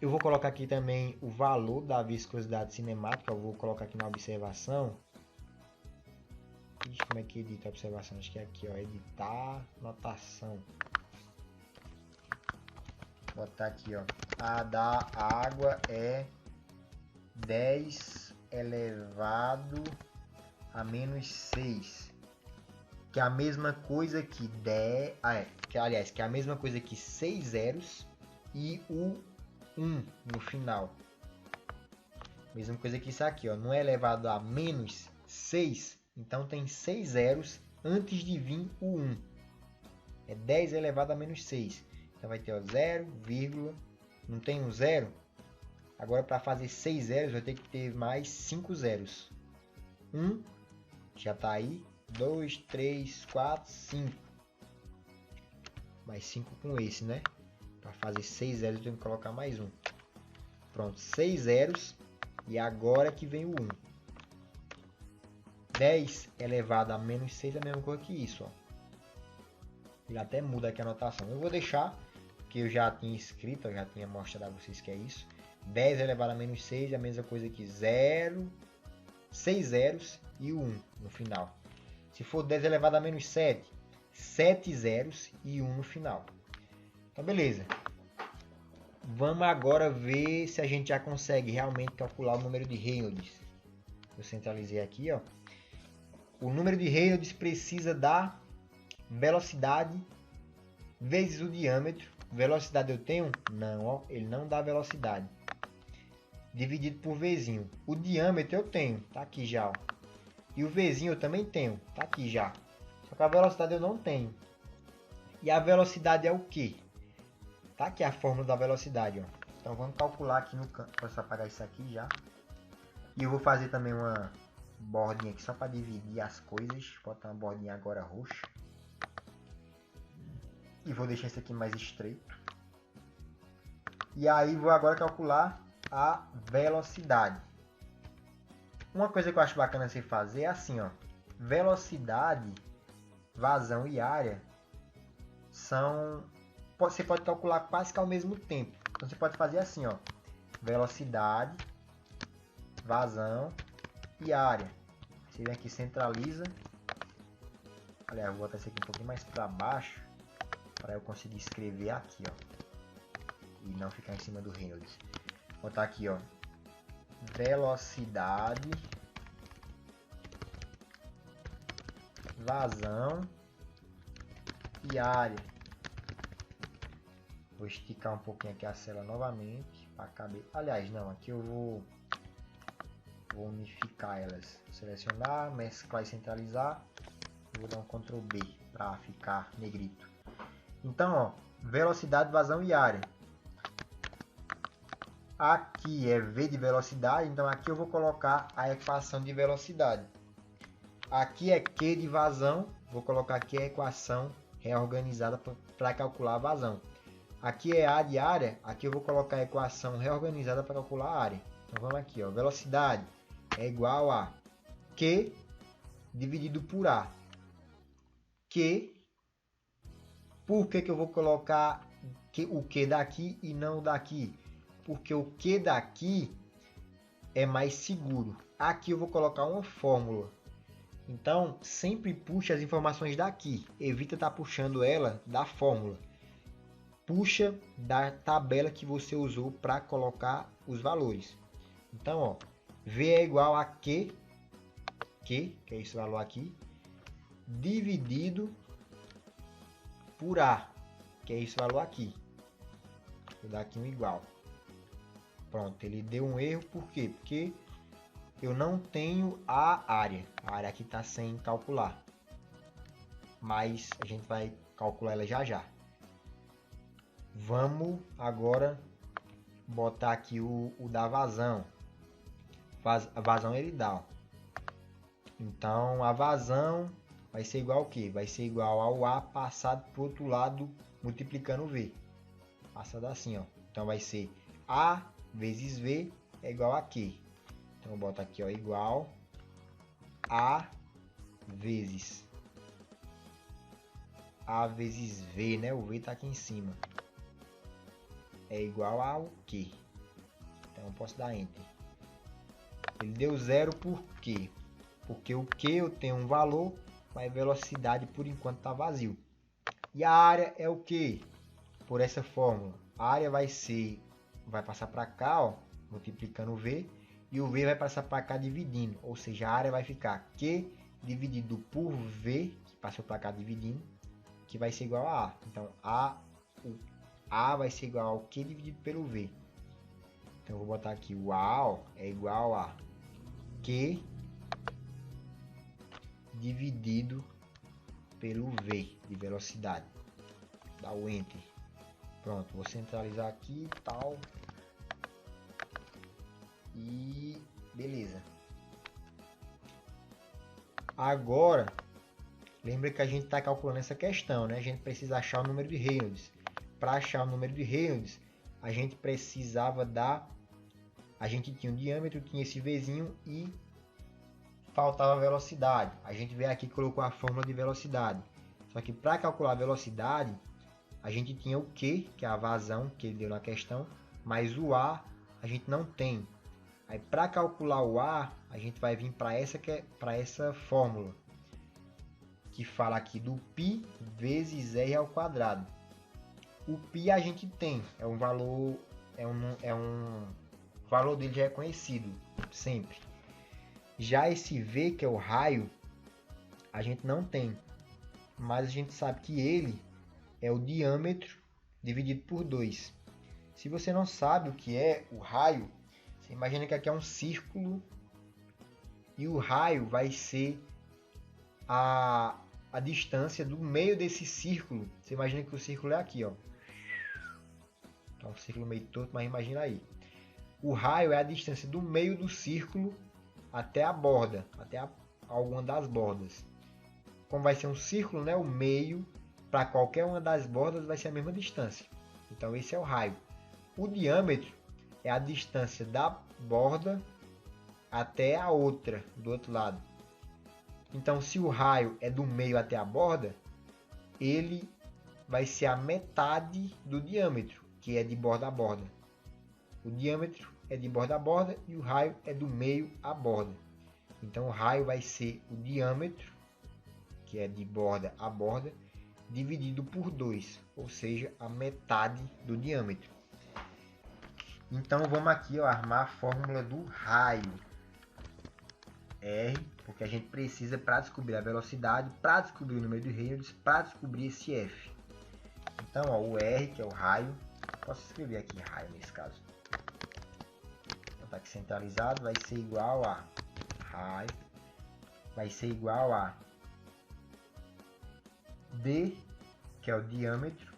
Speaker 1: eu vou colocar aqui também o valor da viscosidade cinemática. Eu vou colocar aqui na observação. Ixi, como é que edita a observação? Acho que é aqui, ó, editar, notação. Vou botar aqui, ó, a da água é 10 elevado a menos 6. Que é a mesma coisa que 10... aliás, que é a mesma coisa que 6 zeros e o 1 no final. Mesma coisa que isso aqui, ó. Não é elevado a menos 6, então tem 6 zeros antes de vir o 1. É 10 elevado a menos 6. Então vai ter, ó, 0, não tem um zero. Agora para fazer 6 zeros vai ter que ter mais 5 zeros. 1, já está aí. 2, 3, 4, 5. Mais 5 com esse, né? Para fazer 6 zeros eu tenho que colocar mais um. Pronto, 6 zeros. E agora que vem o 1. 10 elevado a menos 6 é a mesma coisa que isso, ó. Ele até muda aqui a anotação. Eu vou deixar, porque eu já tinha escrito, eu já tinha mostrado a vocês que é isso. 10 elevado a menos 6 é a mesma coisa que 0, 6 zeros e o 1 no final. Se for 10 elevado a menos 7, 7 zeros e 1 no final. Então, beleza. Vamos agora ver se a gente já consegue realmente calcular o número de Reynolds. Eu centralizei aqui, ó. O número de Reynolds precisa da velocidade vezes o diâmetro. Velocidade eu tenho? Não, ó, ele não dá velocidade. Dividido por Vzinho. O diâmetro eu tenho, tá aqui já, ó. E o Vzinho eu também tenho, tá aqui já. Só que a velocidade eu não tenho. E a velocidade é o quê? Tá aqui a fórmula da velocidade, ó. Então vamos calcular aqui no canto. Posso apagar isso aqui já. E eu vou fazer também uma bordinha aqui só para dividir as coisas. Vou botar uma bordinha agora roxa. E vou deixar isso aqui mais estreito. E aí vou agora calcular a velocidade. Uma coisa que eu acho bacana você fazer é assim, ó. Velocidade, vazão e área são... Você pode calcular quase que ao mesmo tempo. Então você pode fazer assim, ó. Velocidade, vazão e área. Você vem aqui, centraliza. Aliás, eu vou botar isso aqui um pouquinho mais para baixo, para eu conseguir escrever aqui, ó. E não ficar em cima do Reynolds. Vou botar aqui, ó. Velocidade, vazão e área. Vou esticar um pouquinho aqui a célula novamente para caber. Aliás, não, aqui eu vou unificar elas. Selecionar, mesclar e centralizar. Vou dar um Ctrl B para ficar negrito. Então, ó, velocidade, vazão e área. Aqui é V de velocidade, então aqui eu vou colocar a equação de velocidade. Aqui é Q de vazão, vou colocar aqui a equação reorganizada para calcular a vazão. Aqui é A de área, aqui eu vou colocar a equação reorganizada para calcular a área. Então vamos aqui, ó, velocidade é igual a Q dividido por A. Q, por que eu vou colocar o Q daqui e não o daqui? Porque o Q daqui é mais seguro. Aqui eu vou colocar uma fórmula. Então, sempre puxe as informações daqui. Evita estar puxando ela da fórmula. Puxa da tabela que você usou para colocar os valores. Então, ó, V é igual a Q, que é esse valor aqui, dividido por A, que é esse valor aqui. Vou dar aqui um igual. Pronto, ele deu um erro, por quê? Porque eu não tenho a área aqui está sem calcular, mas a gente vai calcular ela já já. Vamos agora botar aqui o da vazão. A vazão ele dá, ó. Então a vazão vai ser igual ao quê? Vai ser igual ao A passado para o outro lado, multiplicando o V. Passado assim, ó. Então vai ser A vezes V é igual a quê? Então eu boto aqui, ó, igual A vezes V, né? O V tá aqui em cima. É igual ao quê? Então eu posso dar Enter. Ele deu 0 por quê? Porque o que eu tenho um valor, mas a velocidade por enquanto está vazio. E a área é o que? Por essa fórmula, a área vai passar para cá, ó, multiplicando o V, e o V vai passar para cá dividindo, ou seja, a área vai ficar Q dividido por V, que passou para cá dividindo, que vai ser igual a A. Então, A vai ser igual ao Q dividido pelo V. Então, eu vou botar aqui o A, ó, é igual a Q dividido pelo V de velocidade. Dá o Enter. Pronto, vou centralizar aqui e tal. E beleza. Agora, lembra que a gente está calculando essa questão, né? A gente precisa achar o número de Reynolds. Para achar o número de Reynolds, a gente precisava dar... A gente tinha um diâmetro, tinha esse Vzinho e faltava a velocidade. A gente veio aqui e colocou a fórmula de velocidade. Só que para calcular a velocidade, a gente tinha o Q, que é a vazão que ele deu na questão, mas o A a gente não tem. Aí para calcular o A, a gente vai vir para essa fórmula, que fala aqui do π vezes r ao quadrado. O π a gente tem, é um valor, o valor dele já é conhecido, sempre. Já esse V, que é o raio, a gente não tem, mas a gente sabe que ele é o diâmetro dividido por 2. Se você não sabe o que é o raio, você imagina que aqui é um círculo e o raio vai ser a distância do meio desse círculo. Você imagina que o círculo é aqui, ó. Então o círculo meio torto, mas imagina aí. O raio é a distância do meio do círculo até a borda, até alguma das bordas. Como vai ser um círculo, né, o meio para qualquer uma das bordas vai ser a mesma distância. Então esse é o raio. O diâmetro é a distância da borda até a outra, do outro lado. Então se o raio é do meio até a borda, ele vai ser a metade do diâmetro, que é de borda a borda. O diâmetro é de borda a borda e o raio é do meio à borda. Então o raio vai ser o diâmetro, que é de borda a borda, dividido por 2, ou seja, a metade do diâmetro. Então vamos aqui, ó, armar a fórmula do raio. R, porque a gente precisa para descobrir a velocidade, para descobrir o número de Reynolds, para descobrir esse F. Então, ó, o R, que é o raio, posso escrever aqui raio nesse caso. Está aqui centralizado, vai ser igual a raio, vai ser igual a D, que é o diâmetro,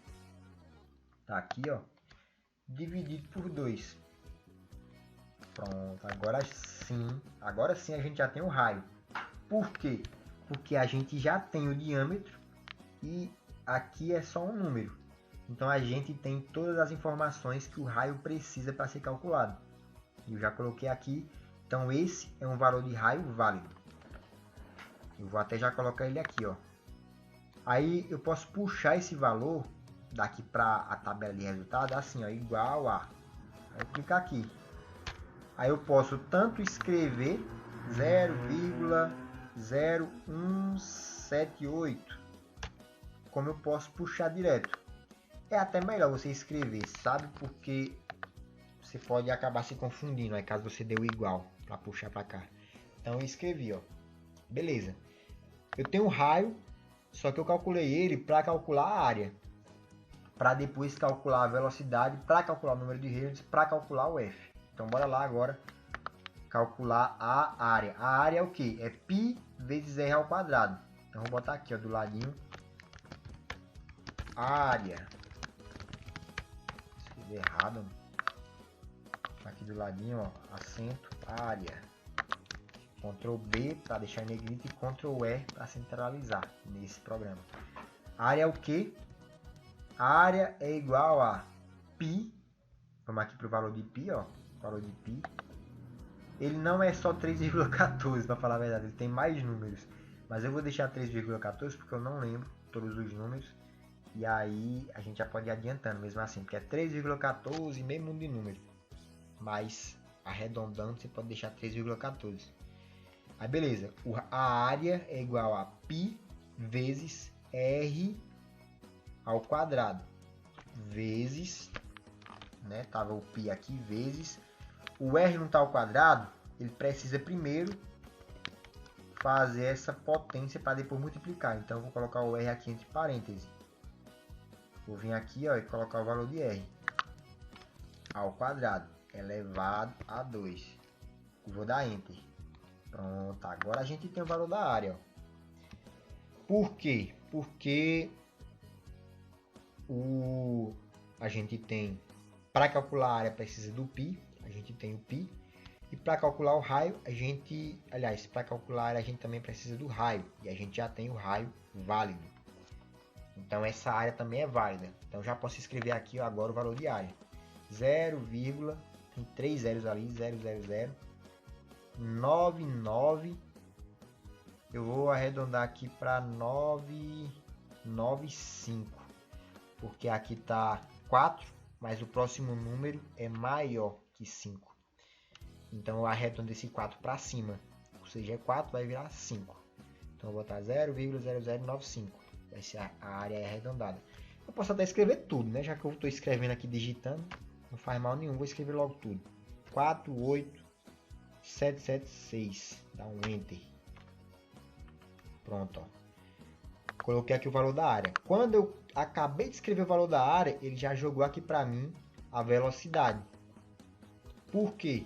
Speaker 1: tá aqui, ó, dividido por 2. Pronto, agora sim a gente já tem o raio. Por quê? Porque a gente já tem o diâmetro e aqui é só um número. Então a gente tem todas as informações que o raio precisa para ser calculado. Eu já coloquei aqui, então esse é um valor de raio válido. Eu vou até já colocar ele aqui, ó. Aí eu posso puxar esse valor daqui para a tabela de resultado, assim, ó, igual a. Aí eu clicar aqui. Aí eu posso tanto escrever 0,0178, como eu posso puxar direto. É até melhor você escrever, sabe? Porque você pode acabar se confundindo, aí caso você deu igual para puxar para cá. Então eu escrevi, ó. Beleza. Eu tenho um raio, só que eu calculei ele para calcular a área, para depois calcular a velocidade, para calcular o número de Reynolds, para calcular o F. Então bora lá agora calcular a área. A área é o que? É π vezes r ao quadrado. Então vou botar aqui, ó, do ladinho. Área. Escrevi errado. Aqui do ladinho, ó, acento, área. Ctrl B para deixar em negrito e Ctrl E para centralizar nesse programa. A área é o que? A área é igual a π. Vamos aqui para o valor de π, ó. Valor de π. Ele não é só 3,14, para falar a verdade, ele tem mais números. Mas eu vou deixar 3,14 porque eu não lembro todos os números. E aí a gente já pode ir adiantando mesmo assim, porque é 3,14, meio mundo de número. Mas arredondando você pode deixar 3,14. Aí beleza, a área é igual a π vezes r ao quadrado. Vezes, né? Tava o π aqui, vezes. O r não está ao quadrado, ele precisa primeiro fazer essa potência para depois multiplicar. Então eu vou colocar o r aqui entre parênteses. Vou vir aqui, ó, e colocar o valor de r ao quadrado elevado a 2. Vou dar enter. Pronto, agora a gente tem o valor da área. Ó. Por quê? Porque a gente tem, para calcular a área precisa do π, a gente tem o π. E para calcular o raio, para calcular a área a gente também precisa do raio. E a gente já tem o raio válido. Então essa área também é válida. Então já posso escrever aqui, ó, agora o valor de área. 0, tem 3 zeros ali, 0,0099. Eu vou arredondar aqui para 995. Porque aqui está 4, mas o próximo número é maior que 5. Então eu arredondo esse 4 para cima. Ou seja, é 4, vai virar 5. Então eu vou botar 0,0095. Vai ser a área arredondada. Eu posso até escrever tudo, né? Já que eu estou escrevendo aqui, digitando, não faz mal nenhum. Vou escrever logo tudo. 48776. Dá um enter. Pronto, ó. Coloquei aqui o valor da área. Quando eu acabei de escrever o valor da área, ele já jogou aqui para mim a velocidade. Por quê?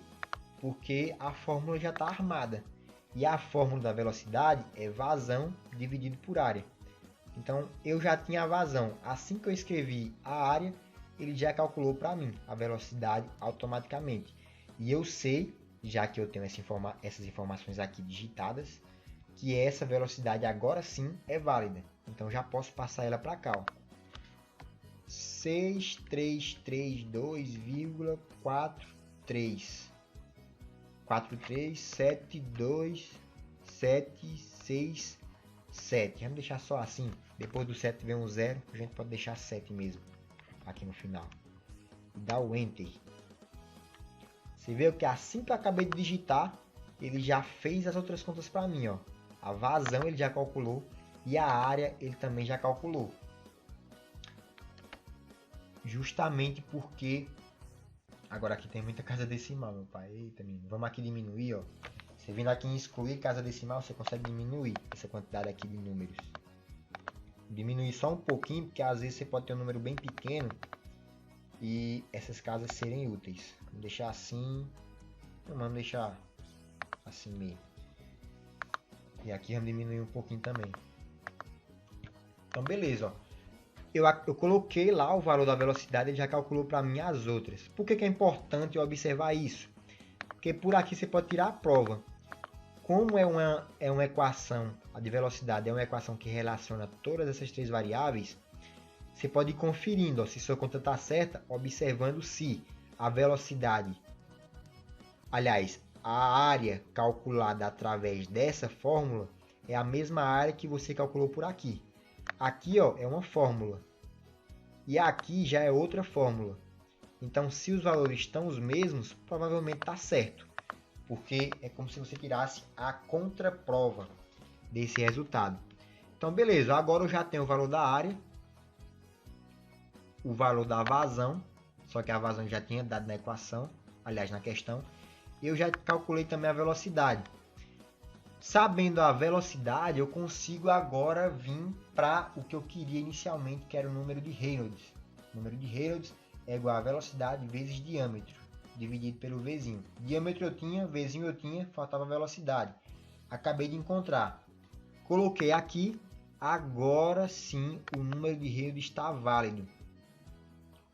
Speaker 1: Porque a fórmula já está armada. E a fórmula da velocidade é vazão dividido por área. Então eu já tinha a vazão. Assim que eu escrevi a área, ele já calculou para mim a velocidade automaticamente. E eu sei, já que eu tenho essas informações aqui digitadas, que essa velocidade agora sim é válida. Então já posso passar ela para cá. Ó. 6332,43. 4372767. Vamos deixar só assim. Depois do 7 vem um 0. A gente pode deixar 7 mesmo. Aqui no final. E dá o Enter. Você vê que assim que eu acabei de digitar, ele já fez as outras contas para mim. Ó. A vazão ele já calculou. E a área ele também já calculou. Justamente porque... Agora aqui tem muita casa decimal, meu pai. Eita, menino. Vamos aqui diminuir, ó. Você vindo aqui em excluir casa decimal, você consegue diminuir essa quantidade aqui de números. Diminuir só um pouquinho, porque às vezes você pode ter um número bem pequeno e essas casas serem úteis. Vamos deixar assim. Vamos deixar assim mesmo. E aqui vamos diminuir um pouquinho também. Então beleza, ó. Eu coloquei lá o valor da velocidade, ele já calculou para mim as outras. Por que é importante observar isso? Porque por aqui você pode tirar a prova. Como é uma equação, a de velocidade é uma equação que relaciona todas essas três variáveis, você pode ir conferindo, ó, se sua conta está certa, observando se a velocidade, aliás, a área calculada através dessa fórmula é a mesma área que você calculou por aqui. Aqui, ó, é uma fórmula. E aqui já é outra fórmula. Então, se os valores estão os mesmos, provavelmente está certo. Porque é como se você tirasse a contraprova desse resultado. Então, beleza. Agora eu já tenho o valor da área. O valor da vazão. Só que a vazão já tinha dado na equação. Aliás, na questão. E eu já calculei também a velocidade. Sabendo a velocidade, eu consigo agora vir para o que eu queria inicialmente, que era o número de Reynolds. O número de Reynolds é igual a velocidade vezes diâmetro, dividido pelo Vzinho. Diâmetro eu tinha, Vzinho eu tinha, faltava velocidade. Acabei de encontrar. Coloquei aqui, agora sim o número de Reynolds está válido.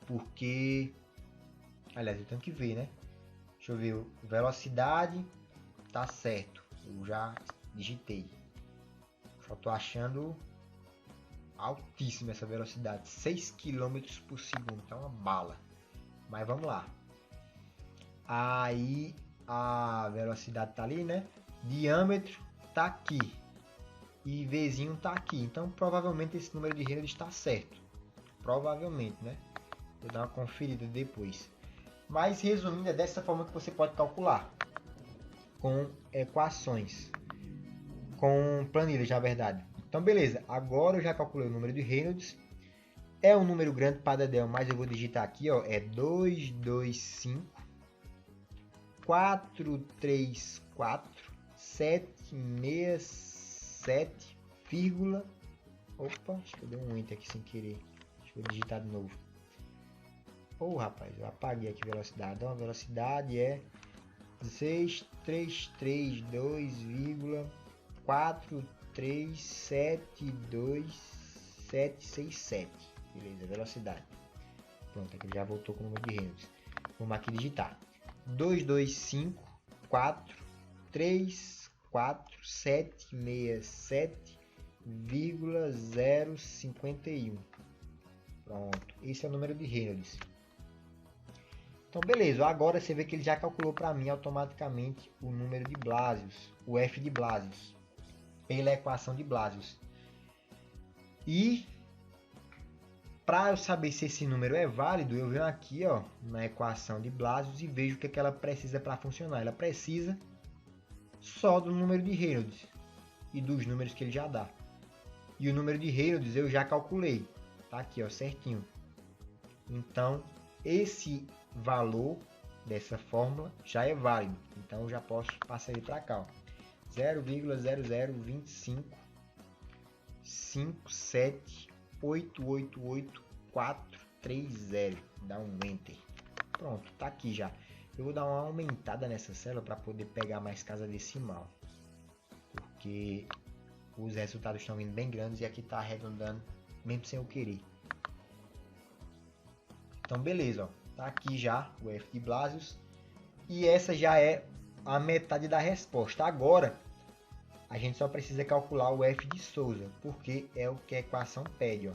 Speaker 1: Porque, aliás, eu tenho que ver, né? Deixa eu ver, velocidade, tá certo. Eu já digitei. Só tô achando altíssima essa velocidade. 6 km por segundo. Tá uma bala. Mas vamos lá. Aí a velocidade tá ali, né? Diâmetro tá aqui. E Vzinho tá aqui. Então provavelmente esse número de Reynolds está certo. Provavelmente, né? Vou dar uma conferida depois. Mas resumindo, é dessa forma que você pode calcular. Com equações. Com planilhas, na verdade. Então beleza, agora eu já calculei o número de Reynolds. É um número grande para Dedel, mas eu vou digitar aqui, ó, é 225 434 767, opa, acho que eu dei um enter aqui sem querer. Deixa eu digitar de novo. Rapaz, eu apaguei aqui a velocidade. Então a velocidade é 6332,4372767. Beleza, velocidade. Pronto, aqui já voltou com o número de Reynolds. Vamos aqui digitar. 225.434.767,051. Pronto, esse é o número de Reynolds. Então beleza, agora você vê que ele já calculou para mim automaticamente o número de Blasius, o F de Blasius, pela equação de Blasius. E para eu saber se esse número é válido, eu venho aqui, ó, na equação de Blasius e vejo o que ela precisa para funcionar. Ela precisa só do número de Reynolds e dos números que ele já dá. E o número de Reynolds eu já calculei, tá aqui, ó, certinho. Então esse valor dessa fórmula já é válido, então eu já posso passar ele para cá, 0,02557888430. Dá um enter. Pronto, tá aqui já. Eu vou dar uma aumentada nessa célula para poder pegar mais casa decimal, porque os resultados estão vindo bem grandes e aqui está arredondando mesmo sem eu querer. Então beleza, ó, tá aqui já o F de Blasius e essa já é a metade da resposta. Agora a gente só precisa calcular o F de Souza, porque é o que a equação pede, ó.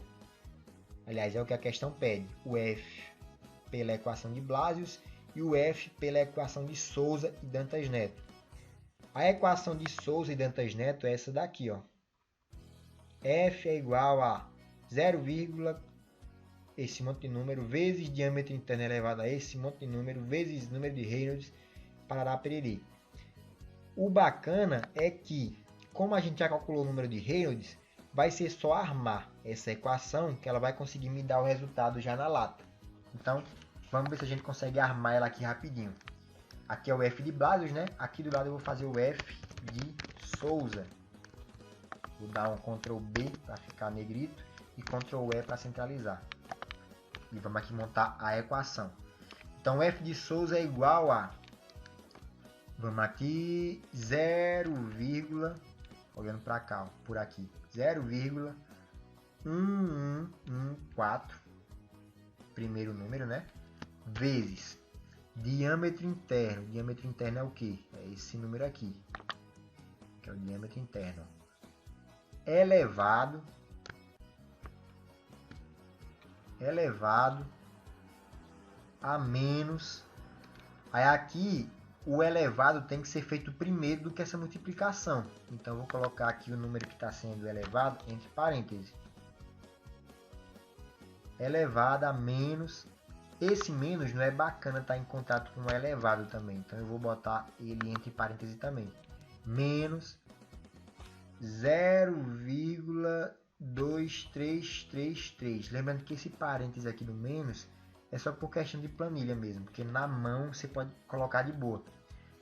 Speaker 1: Aliás, é o que a questão pede, o F pela equação de Blasius e o F pela equação de Souza e Dantas Neto. A equação de Souza e Dantas Neto é essa daqui, ó. F é igual a 0, esse monte de número vezes diâmetro interno elevado a esse monte de número vezes número de Reynolds, parará periri. O bacana é que, como a gente já calculou o número de Reynolds, vai ser só armar essa equação que ela vai conseguir me dar o resultado já na lata. Então, vamos ver se a gente consegue armar ela aqui rapidinho. Aqui é o F de Blasius, né? Aqui do lado eu vou fazer o F de Souza. Vou dar um Ctrl B para ficar negrito e Ctrl E para centralizar. E vamos aqui montar a equação. Então F de Souza é igual a, vamos aqui, 0, olhando para cá, ó, por aqui, 0,1114, primeiro número, né? Vezes diâmetro interno. Diâmetro interno é o que? É esse número aqui, que é o diâmetro interno. Elevado a menos. Aí aqui o elevado tem que ser feito primeiro do que essa multiplicação. Então eu vou colocar aqui o número que está sendo elevado entre parênteses. Elevado a menos. Esse menos não é bacana estar em contato com o elevado também. Então eu vou botar ele entre parênteses também. Menos 0,2333. Lembrando que esse parênteses aqui do menos é só por questão de planilha mesmo, porque na mão você pode colocar de boa,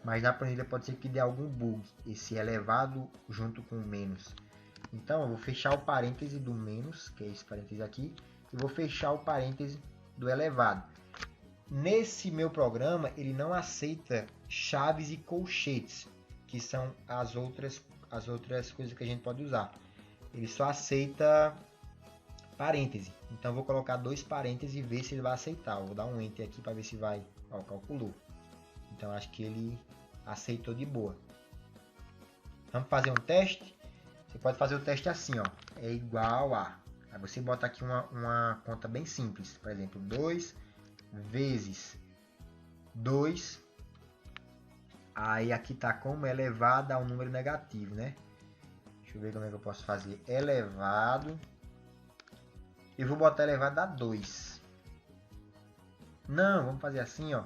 Speaker 1: mas na planilha pode ser que dê algum bug, esse elevado junto com o menos. Então eu vou fechar o parêntese do menos, que é esse parêntese aqui, e vou fechar o parêntese do elevado. Nesse meu programa ele não aceita chaves e colchetes, que são as outras coisas que a gente pode usar. Ele só aceita parêntese. Então vou colocar dois parênteses e ver se ele vai aceitar. Vou dar um enter aqui para ver se vai. Ó, calculou. Então acho que ele aceitou de boa. Vamos fazer um teste? Você pode fazer o teste assim, ó. É igual a... Aí você bota aqui uma conta bem simples. Por exemplo, 2 vezes 2. Aí aqui tá como elevado a um número negativo, né? Deixa eu ver como é que eu posso fazer. Elevado. E vou botar elevado a 2. Não, vamos fazer assim, ó.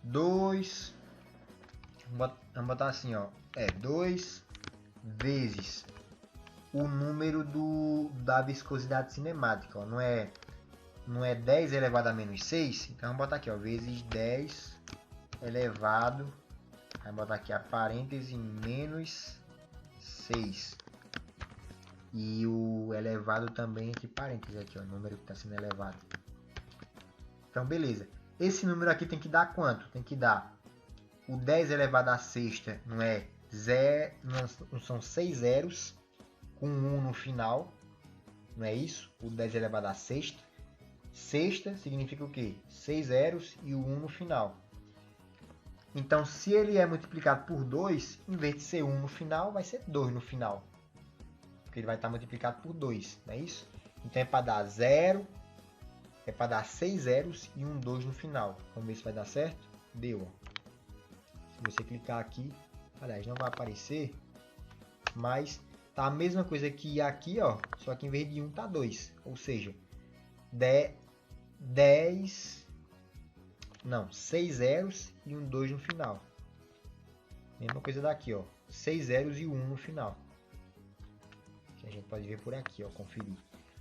Speaker 1: 2. Vamos botar assim, ó. 2 vezes o número da viscosidade cinemática, ó. Não é 10 elevado a menos 6. Então vamos botar aqui, ó. Vezes 10 elevado. Vamos botar aqui a parêntese menos 6. E o elevado também aqui, parênteses aqui, ó. O número que está sendo elevado. Então, beleza. Esse número aqui tem que dar quanto? Tem que dar o 10 elevado a sexta, não é 0, não são 6 zeros com 1 no final, não é isso? O 10 elevado a sexta. Sexta significa o quê? 6 zeros e o 1 no final. Então, se ele é multiplicado por 2, em vez de ser 1 no final, vai ser 2 no final. Porque ele vai estar multiplicado por 2, não é isso? Então, é para dar 0, é para dar 6 zeros e um 2 no final. Vamos ver se vai dar certo? Deu, ó. Se você clicar aqui, aliás, não vai aparecer, mas tá a mesma coisa que aqui, ó, só que em vez de 1 tá 2, ou seja, 6 zeros e um 2 no final. Mesma coisa daqui, ó, 6 zeros e 1 no final. Que a gente pode ver por aqui, ó, conferir.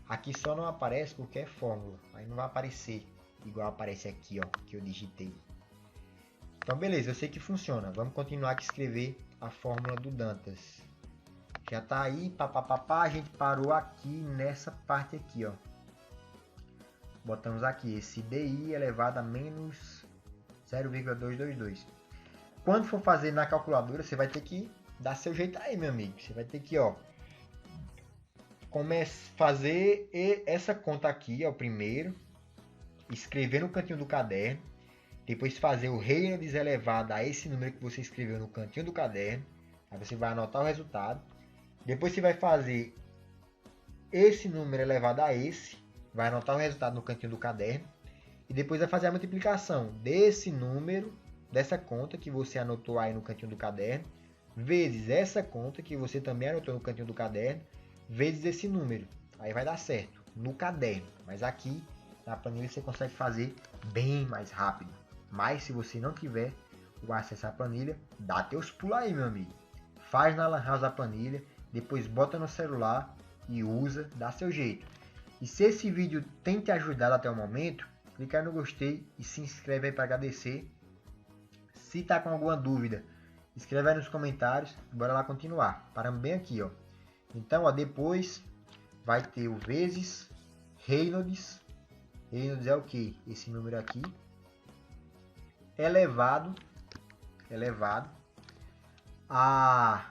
Speaker 1: Aqui só não aparece porque é fórmula, aí não vai aparecer igual aparece aqui, ó, que eu digitei. Então, beleza, eu sei que funciona. Vamos continuar aqui a escrever a fórmula do Dantas. Já tá aí, papapá, a gente parou aqui nessa parte aqui, ó. Botamos aqui esse DI elevado a menos 0,222. Quando for fazer na calculadora, você vai ter que dar seu jeito aí, meu amigo. Você vai ter que, ó, fazer essa conta aqui, ó, primeiro. Escrever no cantinho do caderno. Depois fazer o Reynolds elevado a esse número que você escreveu no cantinho do caderno. Aí você vai anotar o resultado. Depois você vai fazer esse número elevado a esse. Vai anotar o resultado no cantinho do caderno. E depois vai fazer a multiplicação desse número, dessa conta que você anotou aí no cantinho do caderno, vezes essa conta que você também anotou no cantinho do caderno, vezes esse número. Aí vai dar certo no caderno. Mas aqui na planilha você consegue fazer bem mais rápido. Mas se você não tiver o acesso à planilha, dá teus pulos aí, meu amigo. Faz na Lan House a planilha, depois bota no celular e usa, dá seu jeito. E se esse vídeo tem te ajudado até o momento, clica no gostei e se inscreve aí para agradecer. Se tá com alguma dúvida, escreve aí nos comentários. Bora lá continuar. Paramos bem aqui, ó. Então, ó, depois vai ter o vezes Reynolds. Reynolds é o que? Esse número aqui. Elevado a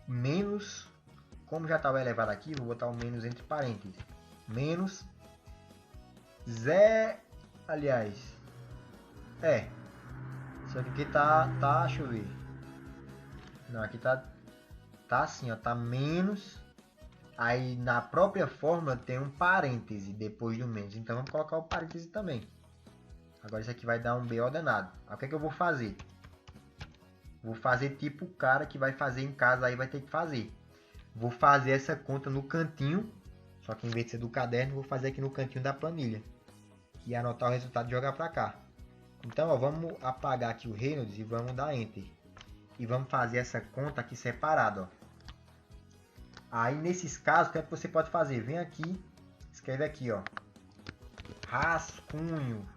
Speaker 1: menos, como já estava elevado aqui, vou botar o menos entre parênteses, menos aliás, só que aqui tá, deixa eu ver, não, aqui tá assim, ó, tá menos, aí na própria fórmula tem um parêntese depois do menos, então vamos colocar o parêntese também. Agora isso aqui vai dar um BO danado. Aí o que é que eu vou fazer? Vou fazer tipo o cara que vai fazer em casa, aí vai ter que fazer. Vou fazer essa conta no cantinho, só que em vez de ser do caderno, vou fazer aqui no cantinho da planilha. E anotar o resultado e jogar para cá. Então, ó, vamos apagar aqui o Reynolds e vamos dar Enter. E vamos fazer essa conta aqui separada, ó. Aí nesses casos, o que é que você pode fazer? Vem aqui, escreve aqui, ó, rascunho.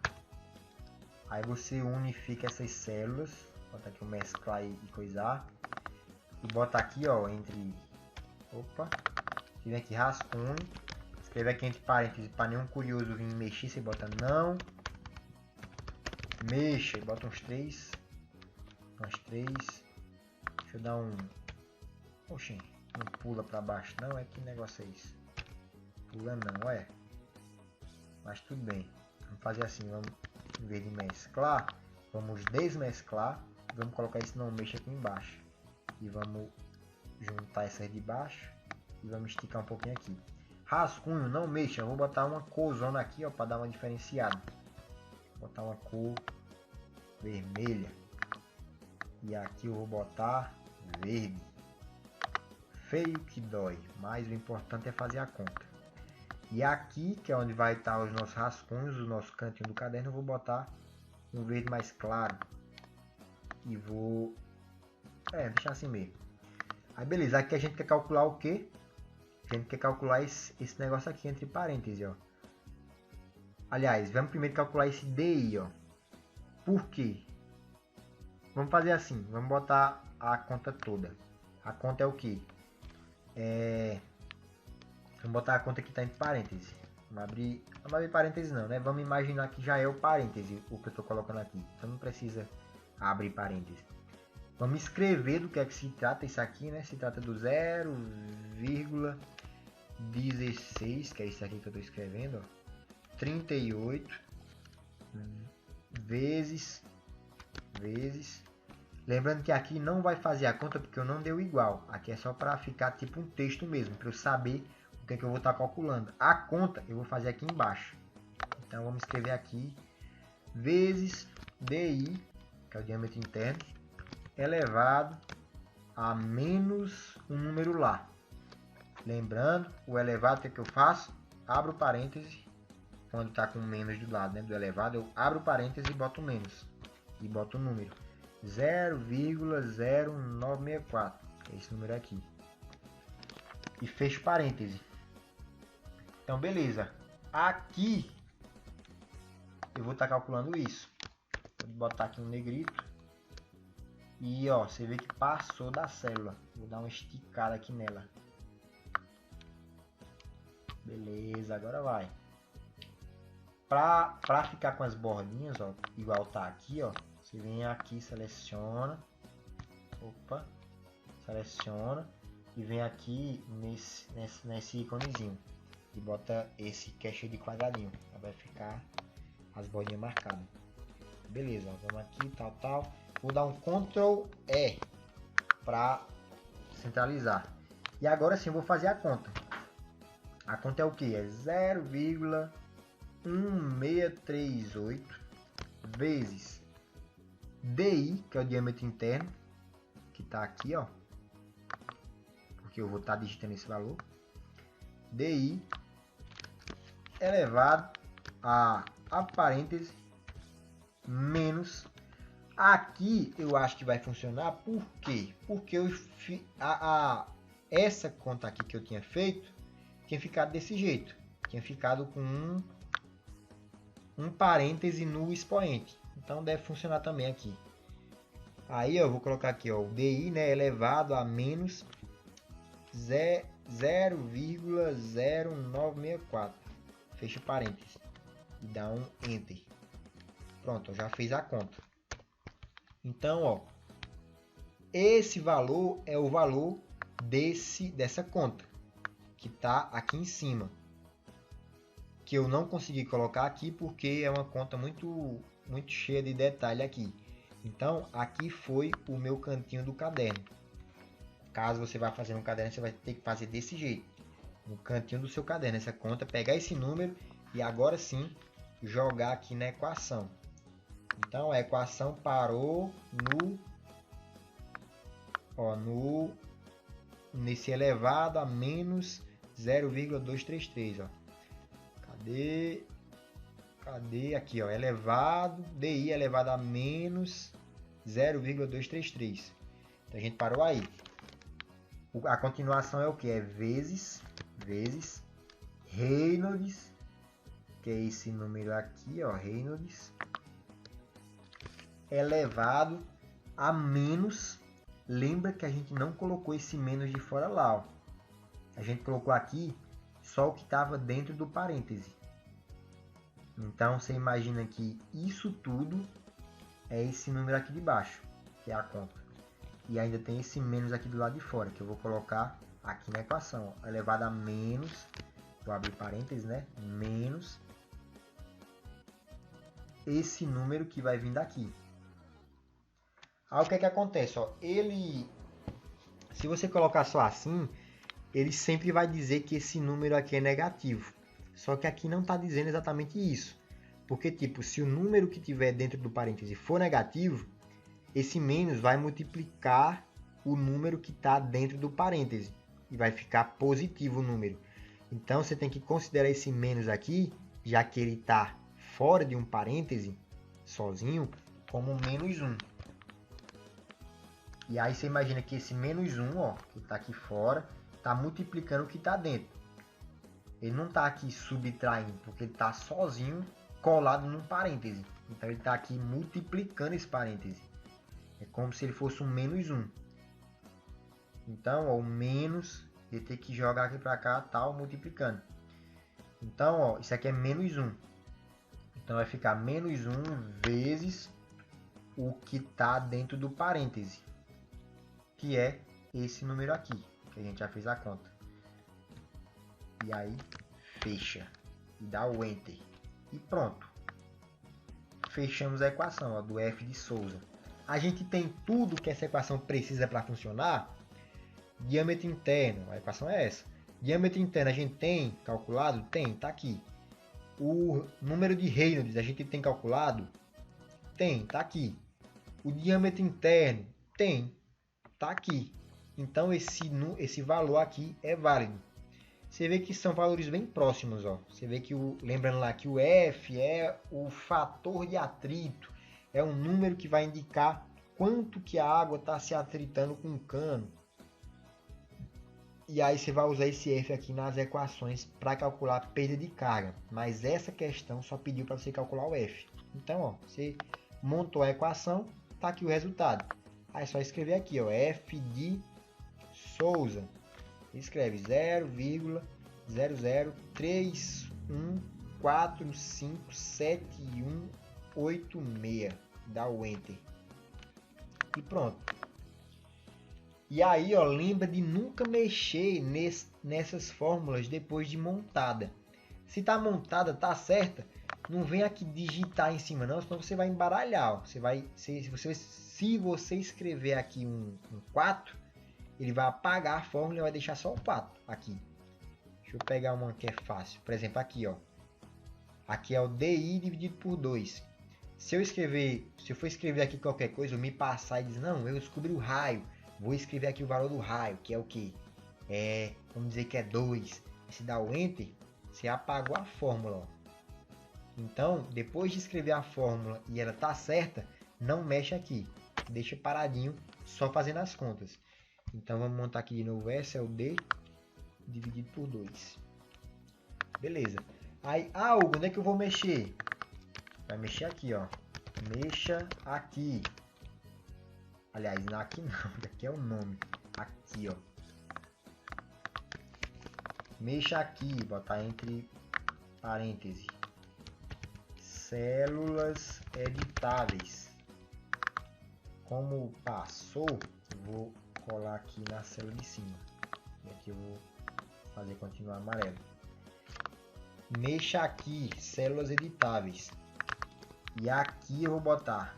Speaker 1: Aí você unifica essas células, bota aqui o mesclar e coisar, e bota aqui, ó, entre, vem aqui rascunho, escreve aqui entre parênteses, para nenhum curioso vir mexer, você bota não, mexa, e bota uns 3, deixa eu dar um, oxê, não pula para baixo não, que negócio é isso, pula não, mas tudo bem, vamos fazer assim, vamos, em vez de mesclar, vamos desmesclar, vamos colocar esse não mexa aqui embaixo, e vamos botar essas de baixo e vamos esticar um pouquinho aqui. Rascunho, não mexa, eu vou botar uma corzona aqui, ó, para dar uma diferenciada. Vou botar uma cor vermelha. E aqui eu vou botar verde. Feio que dói, mas o importante é fazer a conta. E aqui, que é onde vai estar os nossos rascunhos, o nosso cantinho do caderno, eu vou botar um verde mais claro. E vou... deixar assim mesmo. Aí beleza, aqui a gente quer calcular o que? A gente quer calcular esse negócio aqui entre parênteses, ó. Aliás, vamos primeiro calcular esse DI, ó. Por quê? Vamos fazer assim, vamos botar a conta toda. A conta é o que? Vamos botar a conta que está entre parênteses. Vamos abrir parênteses não, né? Vamos imaginar que já é o parêntese o que eu estou colocando aqui. Então não precisa abrir parênteses. Vamos escrever do que é que se trata isso aqui, né? Se trata do 0,16, que é isso aqui que eu estou escrevendo, ó. 38 vezes. Lembrando que aqui não vai fazer a conta porque eu não deu igual. Aqui é só para ficar tipo um texto mesmo, para eu saber o que é que eu vou estar calculando. A conta eu vou fazer aqui embaixo. Então vamos escrever aqui vezes DI, que é o diâmetro interno, elevado a menos um número lá. Lembrando, o elevado, o que é que eu faço? Abro parênteses, quando está com menos do lado, né, do elevado, eu abro parênteses e boto menos. E boto o número 0,0964, é esse número aqui. E fecho parênteses. Então beleza, aqui eu vou estar calculando isso. Vou botar aqui um negrito. E ó, você vê que passou da célula. Vou dar uma esticada aqui nela. Beleza, agora vai. Pra ficar com as bordinhas, ó, igual tá aqui, ó. Você vem aqui, seleciona. Opa. Seleciona. E vem aqui nesse íconezinho. E bota esse que é cheio de quadradinho. Vai ficar as bordinhas marcadas. Beleza, ó, vamos aqui, tal. Vou dar um Ctrl E para centralizar. E agora sim eu vou fazer a conta. A conta é o que? É 0,1638 vezes DI, que é o diâmetro interno, que está aqui, ó. Porque eu vou estar digitando esse valor. DI elevado a parêntese menos. Aqui eu acho que vai funcionar, por quê? Porque essa conta aqui que eu tinha feito, tinha ficado desse jeito. Tinha ficado com um parêntese no expoente. Então deve funcionar também aqui. Aí eu vou colocar aqui, ó, o DI, né, elevado a menos 0,0964. Fecha parênteses. E dá um Enter. Pronto, eu já fiz a conta. Então, ó, esse valor é o valor dessa conta, que está aqui em cima. Que eu não consegui colocar aqui porque é uma conta muito cheia de detalhe aqui. Então, aqui foi o meu cantinho do caderno. Caso você vá fazer um caderno, você vai ter que fazer desse jeito. No cantinho do seu caderno, essa conta, pegar esse número e agora sim jogar aqui na equação. Então a equação parou nesse elevado a menos 0,233, ó. Cadê aqui, ó, elevado, DI elevado a menos 0,233. Então a gente parou aí. A continuação é o que? É vezes Reynolds, que é esse número aqui, ó, Reynolds, elevado a menos. Lembra que a gente não colocou esse menos de fora lá, ó. A gente colocou aqui só o que estava dentro do parêntese. Então você imagina que isso tudo é esse número aqui de baixo, que é a conta. E ainda tem esse menos aqui do lado de fora, que eu vou colocar aqui na equação, ó, elevado a menos, vou abrir parênteses, né? Menos esse número que vai vir daqui. Aí o que é que acontece? Ó, ele Se você colocar só assim, ele sempre vai dizer que esse número aqui é negativo. Só que aqui não está dizendo exatamente isso. Porque, tipo, se o número que tiver dentro do parêntese for negativo, esse menos vai multiplicar o número que está dentro do parêntese. E vai ficar positivo o número. Então, você tem que considerar esse menos aqui, já que ele está fora de um parêntese, sozinho, como menos 1. E aí você imagina que esse menos 1, ó, que está aqui fora, está multiplicando o que está dentro. Ele não está aqui subtraindo, porque ele está sozinho, colado num parêntese. Então ele está aqui multiplicando esse parêntese. É como se ele fosse um menos 1. Então, ó, o menos, ele tem que jogar aqui para cá, tal, multiplicando. Então, ó, isso aqui é menos 1. Então vai ficar menos 1 vezes o que está dentro do parêntese, que é esse número aqui, que a gente já fez a conta. E aí, fecha. E dá o Enter. E pronto. Fechamos a equação, ó, do f de Sousa. A gente tem tudo que essa equação precisa para funcionar. Diâmetro interno, a equação é essa. Diâmetro interno a gente tem calculado? Tem, tá aqui. O número de Reynolds a gente tem calculado? Tem, tá aqui. O diâmetro interno? Tem, tá aqui. Então esse valor aqui é válido. Você vê que são valores bem próximos, ó. Você vê que lembrando lá que o F é o fator de atrito, é um número que vai indicar quanto que a água está se atritando com o cano. E aí você vai usar esse F aqui nas equações para calcular a perda de carga. Mas essa questão só pediu para você calcular o F. Então, ó, você montou a equação, tá aqui o resultado. Aí é só escrever aqui, ó, F de Sousa. Escreve 0,031457186. Dá o Enter. E pronto. E aí, ó, lembra de nunca mexer nessas fórmulas depois de montada. Se tá montada, tá certa, não vem aqui digitar em cima não, senão você vai embaralhar. Ó. Se você escrever aqui um 4, ele vai apagar a fórmula e vai deixar só o 4 aqui. Deixa eu pegar uma que é fácil. Por exemplo, aqui, ó. Aqui é o DI dividido por 2. Se eu for escrever aqui qualquer coisa, eu me passar e dizer, não, eu descobri o raio. Vou escrever aqui o valor do raio, que é o quê? Vamos dizer que é 2. Se dá o Enter, você apagou a fórmula, ó. Então, depois de escrever a fórmula e ela tá certa, não mexe aqui. Deixa paradinho, só fazendo as contas. Então, vamos montar aqui de novo. S é o D dividido por 2. Beleza. Aí, Hugo, onde é que eu vou mexer? Vai mexer aqui, ó. Mexa aqui. Aliás, aqui não. Aqui é o nome. Aqui, ó. Mexa aqui. Botar entre parênteses. Células editáveis. Como passou, vou colar aqui na célula de cima. E aqui eu vou fazer continuar amarelo. Mexa aqui, células editáveis. E aqui eu vou botar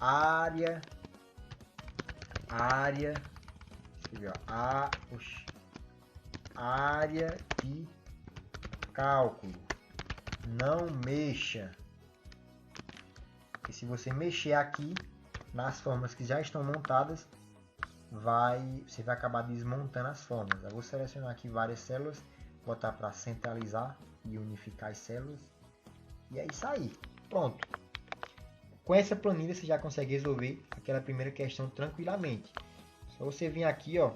Speaker 1: área, área de cálculo. Não mexa. Porque se você mexer aqui nas fórmulas que já estão montadas, você vai acabar desmontando as fórmulas. Eu vou selecionar aqui várias células, botar para centralizar e unificar as células. E é isso aí. Pronto. Com essa planilha você já consegue resolver aquela primeira questão tranquilamente. Só você vir aqui, ó.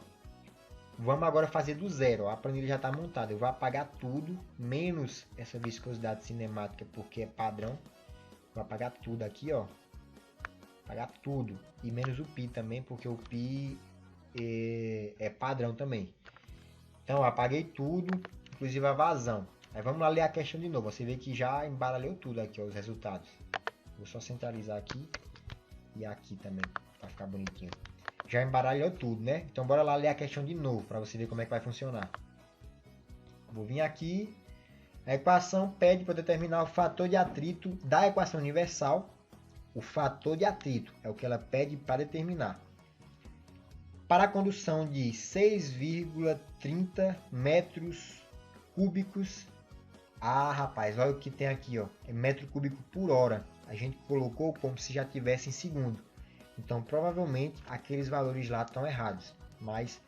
Speaker 1: Vamos agora fazer do zero. Ó. A planilha já está montada. Eu vou apagar tudo, menos essa viscosidade cinemática, porque é padrão. Vou apagar tudo aqui, ó. Apagar tudo. E menos o pi também, porque o pi é padrão também. Então, eu apaguei tudo, inclusive a vazão. Aí vamos lá ler a questão de novo. Você vê que já embaralhou tudo aqui, ó, os resultados. Vou só centralizar aqui e aqui também, para ficar bonitinho. Já embaralhou tudo, né? Então bora lá ler a questão de novo, para você ver como é que vai funcionar. Vou vir aqui. A equação pede para determinar o fator de atrito da equação universal. O fator de atrito é o que ela pede para determinar. para a condução de 6,30 metros cúbicos. Ah, rapaz, olha o que tem aqui, ó. É metro cúbico por hora. A gente colocou como se já tivesse em segundo. Então, provavelmente, aqueles valores lá estão errados. Mas,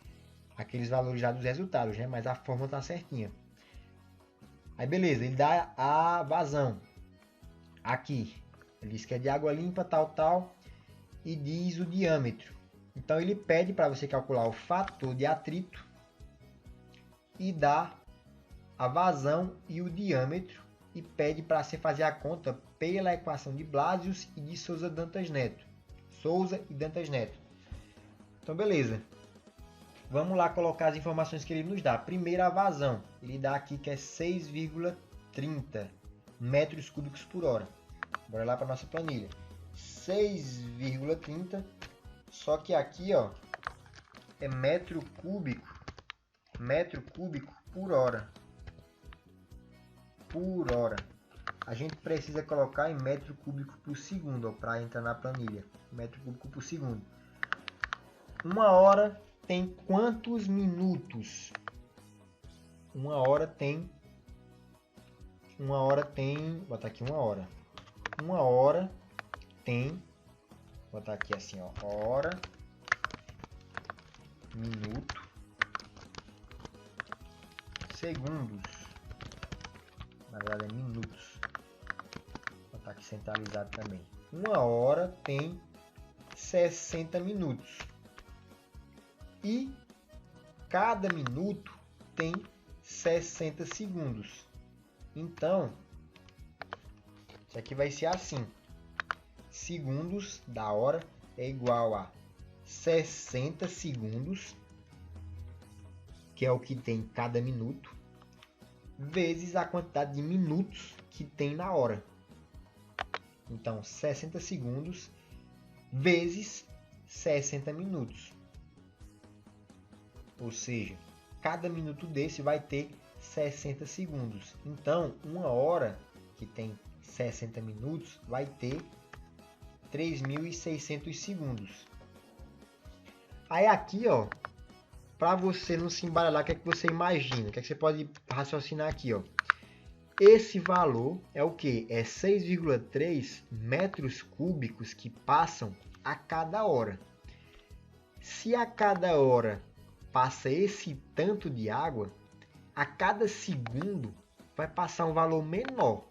Speaker 1: aqueles valores lá dos resultados, né? Mas a fórmula está certinha. Aí, beleza. Ele dá a vazão. Aqui. Ele diz que é de água limpa, tal, tal. E diz o diâmetro. Então, ele pede para você calcular o fator de atrito. E dá a vazão e o diâmetro. E pede para você fazer a conta pela equação de Blasius e de Souza Dantas Neto. Souza e Dantas Neto. Então, beleza. Vamos lá colocar as informações que ele nos dá. Primeiro, a vazão. Ele dá aqui que é 6,30 metros cúbicos por hora. Bora lá para nossa planilha. 6,30. Só que aqui, ó, é metro cúbico por hora. Por hora. A gente precisa colocar em metro cúbico por segundo para entrar na planilha. Metro cúbico por segundo. Uma hora tem quantos minutos? Uma hora tem... Vou botar aqui uma hora. Uma hora tem... Vou botar aqui assim, ó. Hora, minuto, segundos. Na verdade é minutos. Vou botar aqui centralizado também. Uma hora tem 60 minutos. E cada minuto tem 60 segundos. Então, isso aqui vai ser assim. Segundos da hora é igual a 60 segundos, que é o que tem cada minuto, vezes a quantidade de minutos que tem na hora. Então, 60 segundos vezes 60 minutos. Ou seja, cada minuto desse vai ter 60 segundos. Então, uma hora que tem 60 minutos vai ter 3.600 segundos. Aí aqui, ó, para você não se embaralhar, o que é que você imagina? O que é que você pode raciocinar aqui, ó? Esse valor é o que? É 6,3 metros cúbicos que passam a cada hora. Se a cada hora passa esse tanto de água, a cada segundo vai passar um valor menor,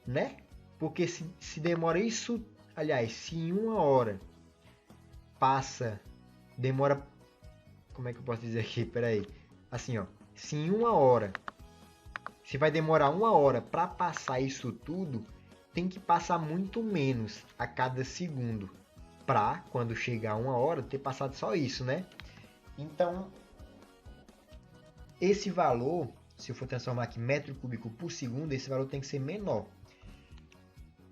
Speaker 1: né? Porque se demora isso, aliás, se em uma hora demora, como é que eu posso dizer aqui? Peraí, assim, ó, se em uma hora, se vai demorar uma hora para passar isso tudo, tem que passar muito menos a cada segundo, para quando chegar uma hora ter passado só isso, né? Então, esse valor, se eu for transformar aqui em metro cúbico por segundo, esse valor tem que ser menor.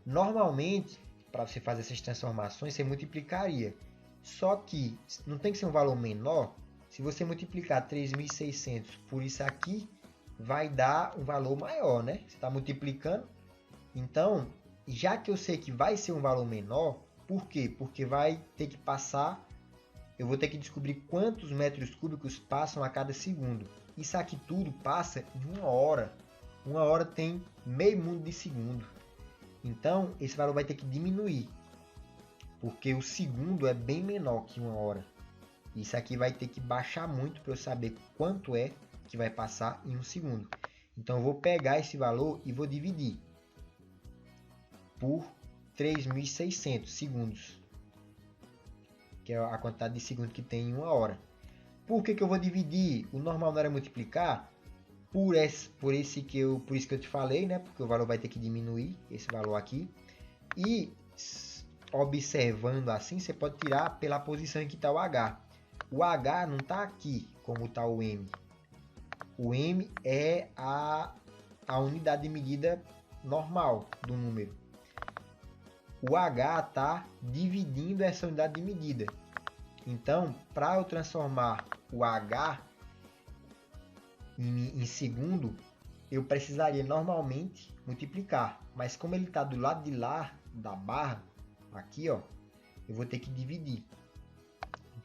Speaker 1: Normalmente, para você fazer essas transformações, você multiplicaria. Só que não tem que ser um valor menor. Se você multiplicar 3.600 por isso aqui, vai dar um valor maior, né? Você está multiplicando. Então, já que eu sei que vai ser um valor menor, por quê? Porque vai ter que passar... Eu vou ter que descobrir quantos metros cúbicos passam a cada segundo. Isso aqui tudo passa em uma hora. Uma hora tem meio mundo de segundo. Então, esse valor vai ter que diminuir. Porque o segundo é bem menor que uma hora. Isso aqui vai ter que baixar muito para eu saber quanto é que vai passar em um segundo. Então, eu vou pegar esse valor e vou dividir por 3.600 segundos. Que é a quantidade de segundos que tem em uma hora. Por que eu vou dividir? O normal não era multiplicar por isso que eu te falei, né? Porque o valor vai ter que diminuir esse valor aqui. E observando assim, você pode tirar pela posição em que está o H. O H não está aqui como está o M. O M é a unidade de medida normal do número. O H está dividindo essa unidade de medida. Então, para eu transformar o H em segundo, eu precisaria normalmente multiplicar. Mas como ele está do lado de lá da barra, aqui, ó, eu vou ter que dividir.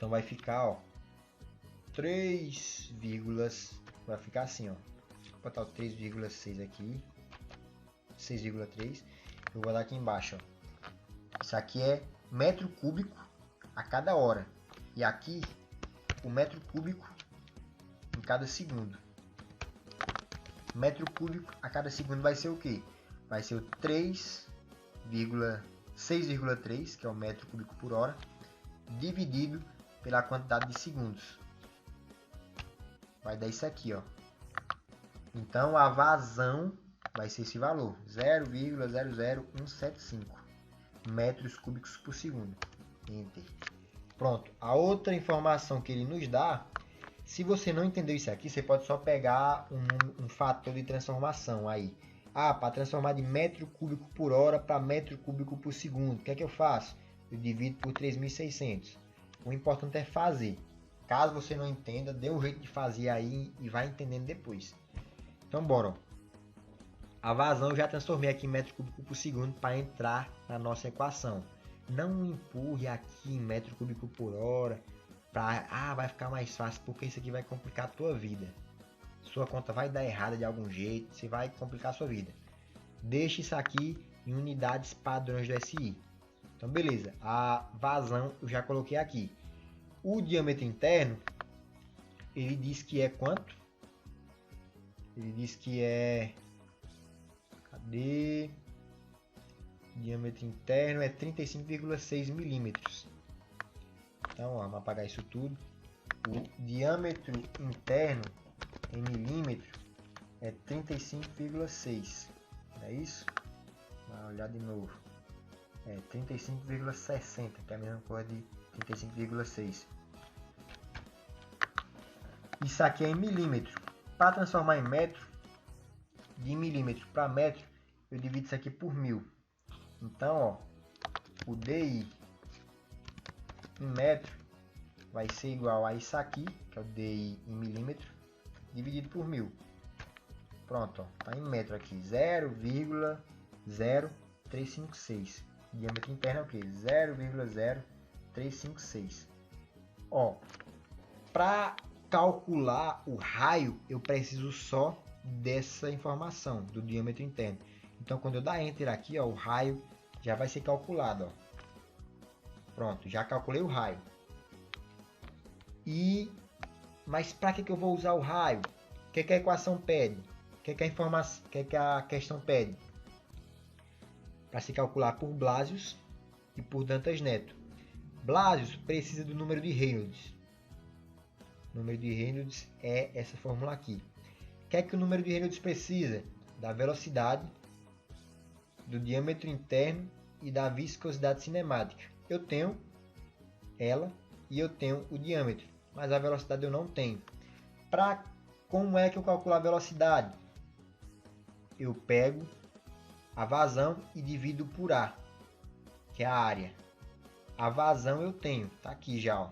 Speaker 1: Então vai ficar, ó, 3, vai ficar assim, ó. Vou botar o 3,6 aqui. 6,3. Eu vou dar aqui embaixo, ó. Isso aqui é metro cúbico a cada hora. E aqui, o metro cúbico em cada segundo. Metro cúbico a cada segundo vai ser o quê? Vai ser o 6,3, que é o metro cúbico por hora, dividido pela quantidade de segundos. Vai dar isso aqui, ó. Então a vazão vai ser esse valor, 0,00175 metros cúbicos por segundo. Enter. Pronto. A outra informação que ele nos dá, se você não entendeu isso aqui, você pode só pegar um fator de transformação aí. Para transformar de metro cúbico por hora para metro cúbico por segundo, o que é que eu faço? Eu divido por 3.600. O importante é fazer. Caso você não entenda, dê um jeito de fazer aí e vai entendendo depois. Então bora, ó. A vazão eu já transformei aqui em metro cúbico por segundo para entrar na nossa equação. Não empurre aqui em metro cúbico por hora para vai ficar mais fácil, porque isso aqui vai complicar a tua vida. Sua conta vai dar errada de algum jeito, você vai complicar a sua vida. Deixe isso aqui em unidades padrões do SI. Então beleza, a vazão eu já coloquei aqui. O diâmetro interno, ele diz que é quanto? Ele diz que é... Cadê? Diâmetro interno é 35,6 milímetros. Então, ó, vamos apagar isso tudo. O diâmetro interno em milímetro é 35,6. É isso? Vamos olhar de novo. É 35,60, que é a mesma coisa de 35,6. Isso aqui é em milímetro. Para transformar em metro, de milímetro para metro, eu divido isso aqui por 1000. Então, ó, o DI em metro vai ser igual a isso aqui, que é o DI em milímetro, dividido por 1000. Pronto, ó, tá em metro aqui, 0,0356. Diâmetro interno é o que? 0,0356. Ó, para calcular o raio, eu preciso só dessa informação do diâmetro interno. Então, quando eu dar Enter aqui, ó, o raio já vai ser calculado. Ó. Pronto, já calculei o raio. Mas para que eu vou usar o raio? O que a equação pede? O que a informação, que a questão pede? Para se calcular por Blasius e por Dantas Neto. Blasius precisa do número de Reynolds. O número de Reynolds é essa fórmula aqui. O que o número de Reynolds precisa? Da velocidade, do diâmetro interno e da viscosidade cinemática. Eu tenho ela e eu tenho o diâmetro, mas a velocidade eu não tenho. Como é que eu calculo a velocidade? Eu pego a vazão e divido por A, que é a área. A vazão eu tenho, tá aqui já. Ó.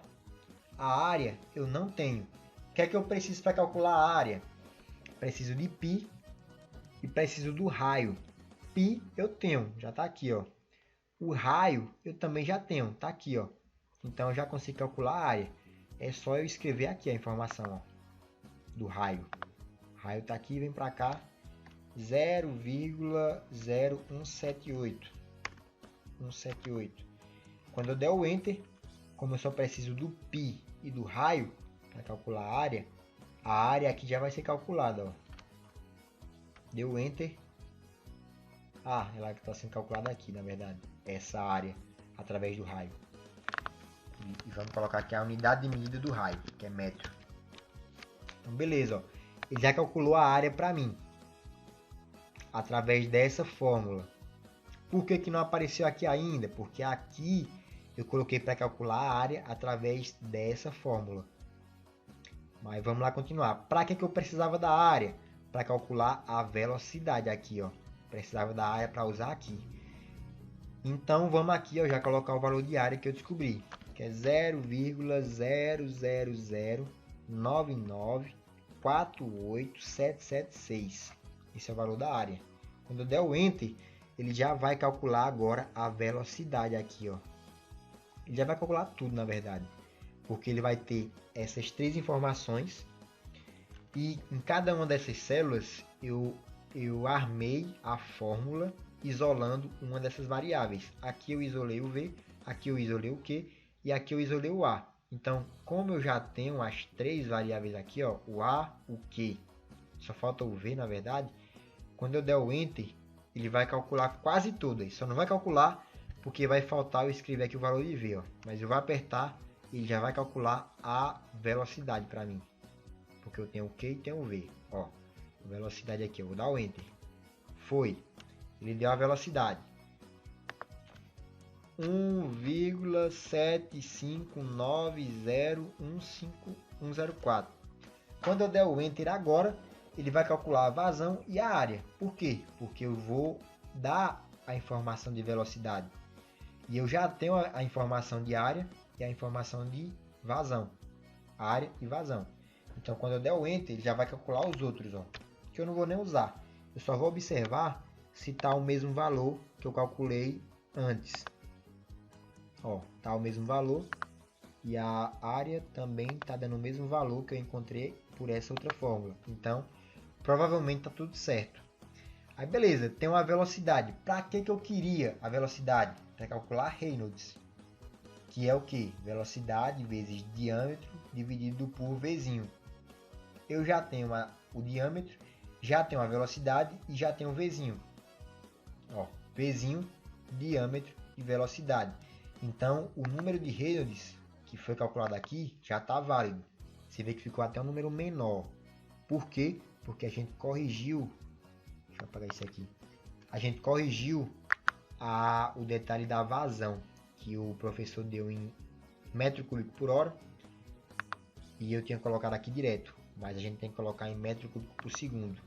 Speaker 1: A área eu não tenho. O que é que eu preciso para calcular a área? Preciso de π e preciso do raio. Π eu tenho, já está aqui, ó. O raio eu também já tenho, está aqui, ó. Então eu já consigo calcular a área. É só eu escrever aqui a informação, ó, do raio. O raio está aqui, vem para cá, 0,0178. 178. Quando eu der o Enter, como eu só preciso do π e do raio para calcular a área aqui já vai ser calculada, ó. Deu Enter. Ela está sendo calculada aqui, na verdade. Essa área, através do raio. E vamos colocar aqui a unidade de medida do raio, que é metro. Então, beleza, ó. Ele já calculou a área para mim. Através dessa fórmula. Por que não apareceu aqui ainda? Porque aqui eu coloquei para calcular a área através dessa fórmula. Mas vamos lá continuar. Para que eu precisava da área? Para calcular a velocidade aqui, ó. Precisava da área para usar aqui. Então vamos aqui, ó, já colocar o valor de área que eu descobri, que é 0,00099487776. Esse é o valor da área. Quando eu der o Enter, ele já vai calcular agora a velocidade aqui, ó. Ele já vai calcular tudo, na verdade. porque ele vai ter essas três informações e em cada uma dessas células eu armei a fórmula isolando uma dessas variáveis. Aqui eu isolei o V, aqui eu isolei o Q e aqui eu isolei o A. Então, como eu já tenho as três variáveis aqui, ó, o A, o Q, só falta o V na verdade, quando eu der o Enter, ele vai calcular quase tudo. Só não vai calcular porque vai faltar eu escrever aqui o valor de V, ó. Mas eu vou apertar e ele já vai calcular a velocidade para mim. Porque eu tenho o Q e tenho o V, ó. A velocidade aqui, eu vou dar o Enter. Foi. Ele deu a velocidade. 1,759015104. Quando eu der o Enter agora, ele vai calcular a vazão e a área. Por quê? Porque eu vou dar a informação de velocidade. E eu já tenho a informação de área e a informação de vazão. Área e vazão. Então, quando eu der o Enter, ele já vai calcular os outros, ó, que eu não vou nem usar. Eu só vou observar se está o mesmo valor que eu calculei antes. Ó, tá o mesmo valor e a área também está dando o mesmo valor que eu encontrei por essa outra fórmula. Então, provavelmente está tudo certo. Aí, beleza, tem uma velocidade. Para que eu queria a velocidade? Para calcular Reynolds, que é o que? Velocidade vezes diâmetro dividido por Vzinho. Eu já tenho o diâmetro, já tenho a velocidade e já tenho o Vzinho. Ó, Vzinho, diâmetro e velocidade. Então, o número de Reynolds que foi calculado aqui já está válido. Você vê que ficou até um número menor. Por quê? Porque a gente corrigiu. Deixa eu apagar isso aqui. A gente corrigiu o detalhe da vazão que o professor deu em metro cúbico por hora. E eu tinha colocado aqui direto. Mas a gente tem que colocar em metro cúbico por segundo.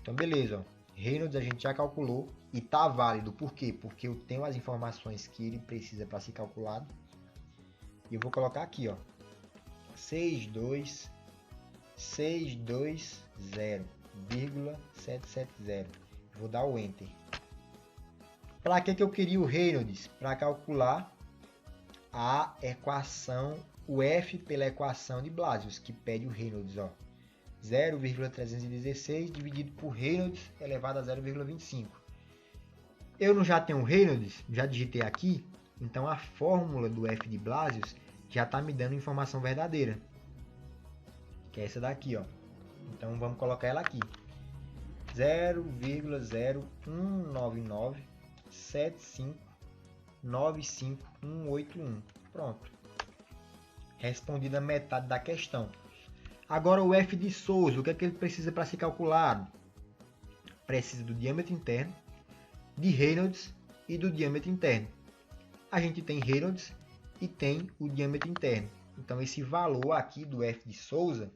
Speaker 1: Então, beleza, ó. Reynolds a gente já calculou e está válido. Por quê? Porque eu tenho as informações que ele precisa para ser calculado. E eu vou colocar aqui, ó, 62620,770. Vou dar o Enter. Para que eu queria o Reynolds? Para calcular a equação, o F pela equação de Blasius, que pede o Reynolds, ó. 0,316 dividido por Reynolds elevado a 0,25. Eu não já tenho o Reynolds, já digitei aqui, então a fórmula do F de Blasius já está me dando informação verdadeira, que é essa daqui, ó. Então vamos colocar ela aqui. 0,01997595181. Pronto. Respondida a metade da questão. Agora o F de Souza, o que é que ele precisa para ser calculado? Precisa do diâmetro interno, de Reynolds e do diâmetro interno. A gente tem Reynolds e tem o diâmetro interno. Então esse valor aqui do F de Souza,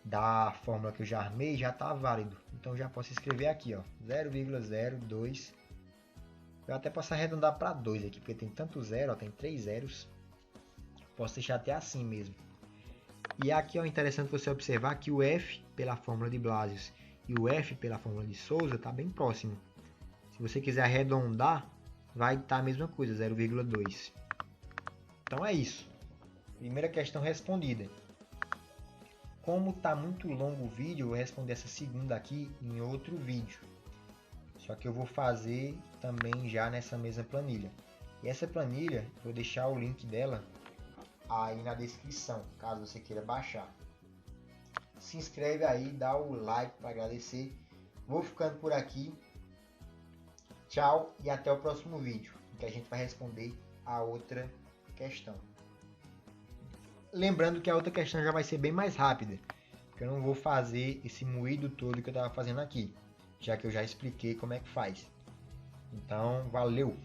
Speaker 1: da fórmula que eu já armei, já está válido. Então já posso escrever aqui, ó, 0,02. Eu até posso arredondar para 2 aqui, porque tem tanto zero, ó, tem 3 zeros. Posso deixar até assim mesmo. E aqui é interessante você observar que o F pela fórmula de Blasius e o F pela fórmula de Souza está bem próximo. Se você quiser arredondar, vai estar a mesma coisa, 0,2. Então é isso. Primeira questão respondida. Como está muito longo o vídeo, eu vou responder essa segunda aqui em outro vídeo. Só que eu vou fazer também já nessa mesma planilha. E essa planilha, vou deixar o link dela aí na descrição, caso você queira baixar. Se inscreve aí, dá o like para agradecer. Vou ficando por aqui. Tchau e até o próximo vídeo, em que a gente vai responder a outra questão. Lembrando que a outra questão já vai ser bem mais rápida, porque eu não vou fazer esse moído todo que eu estava fazendo aqui, já que eu já expliquei como é que faz. Então, valeu!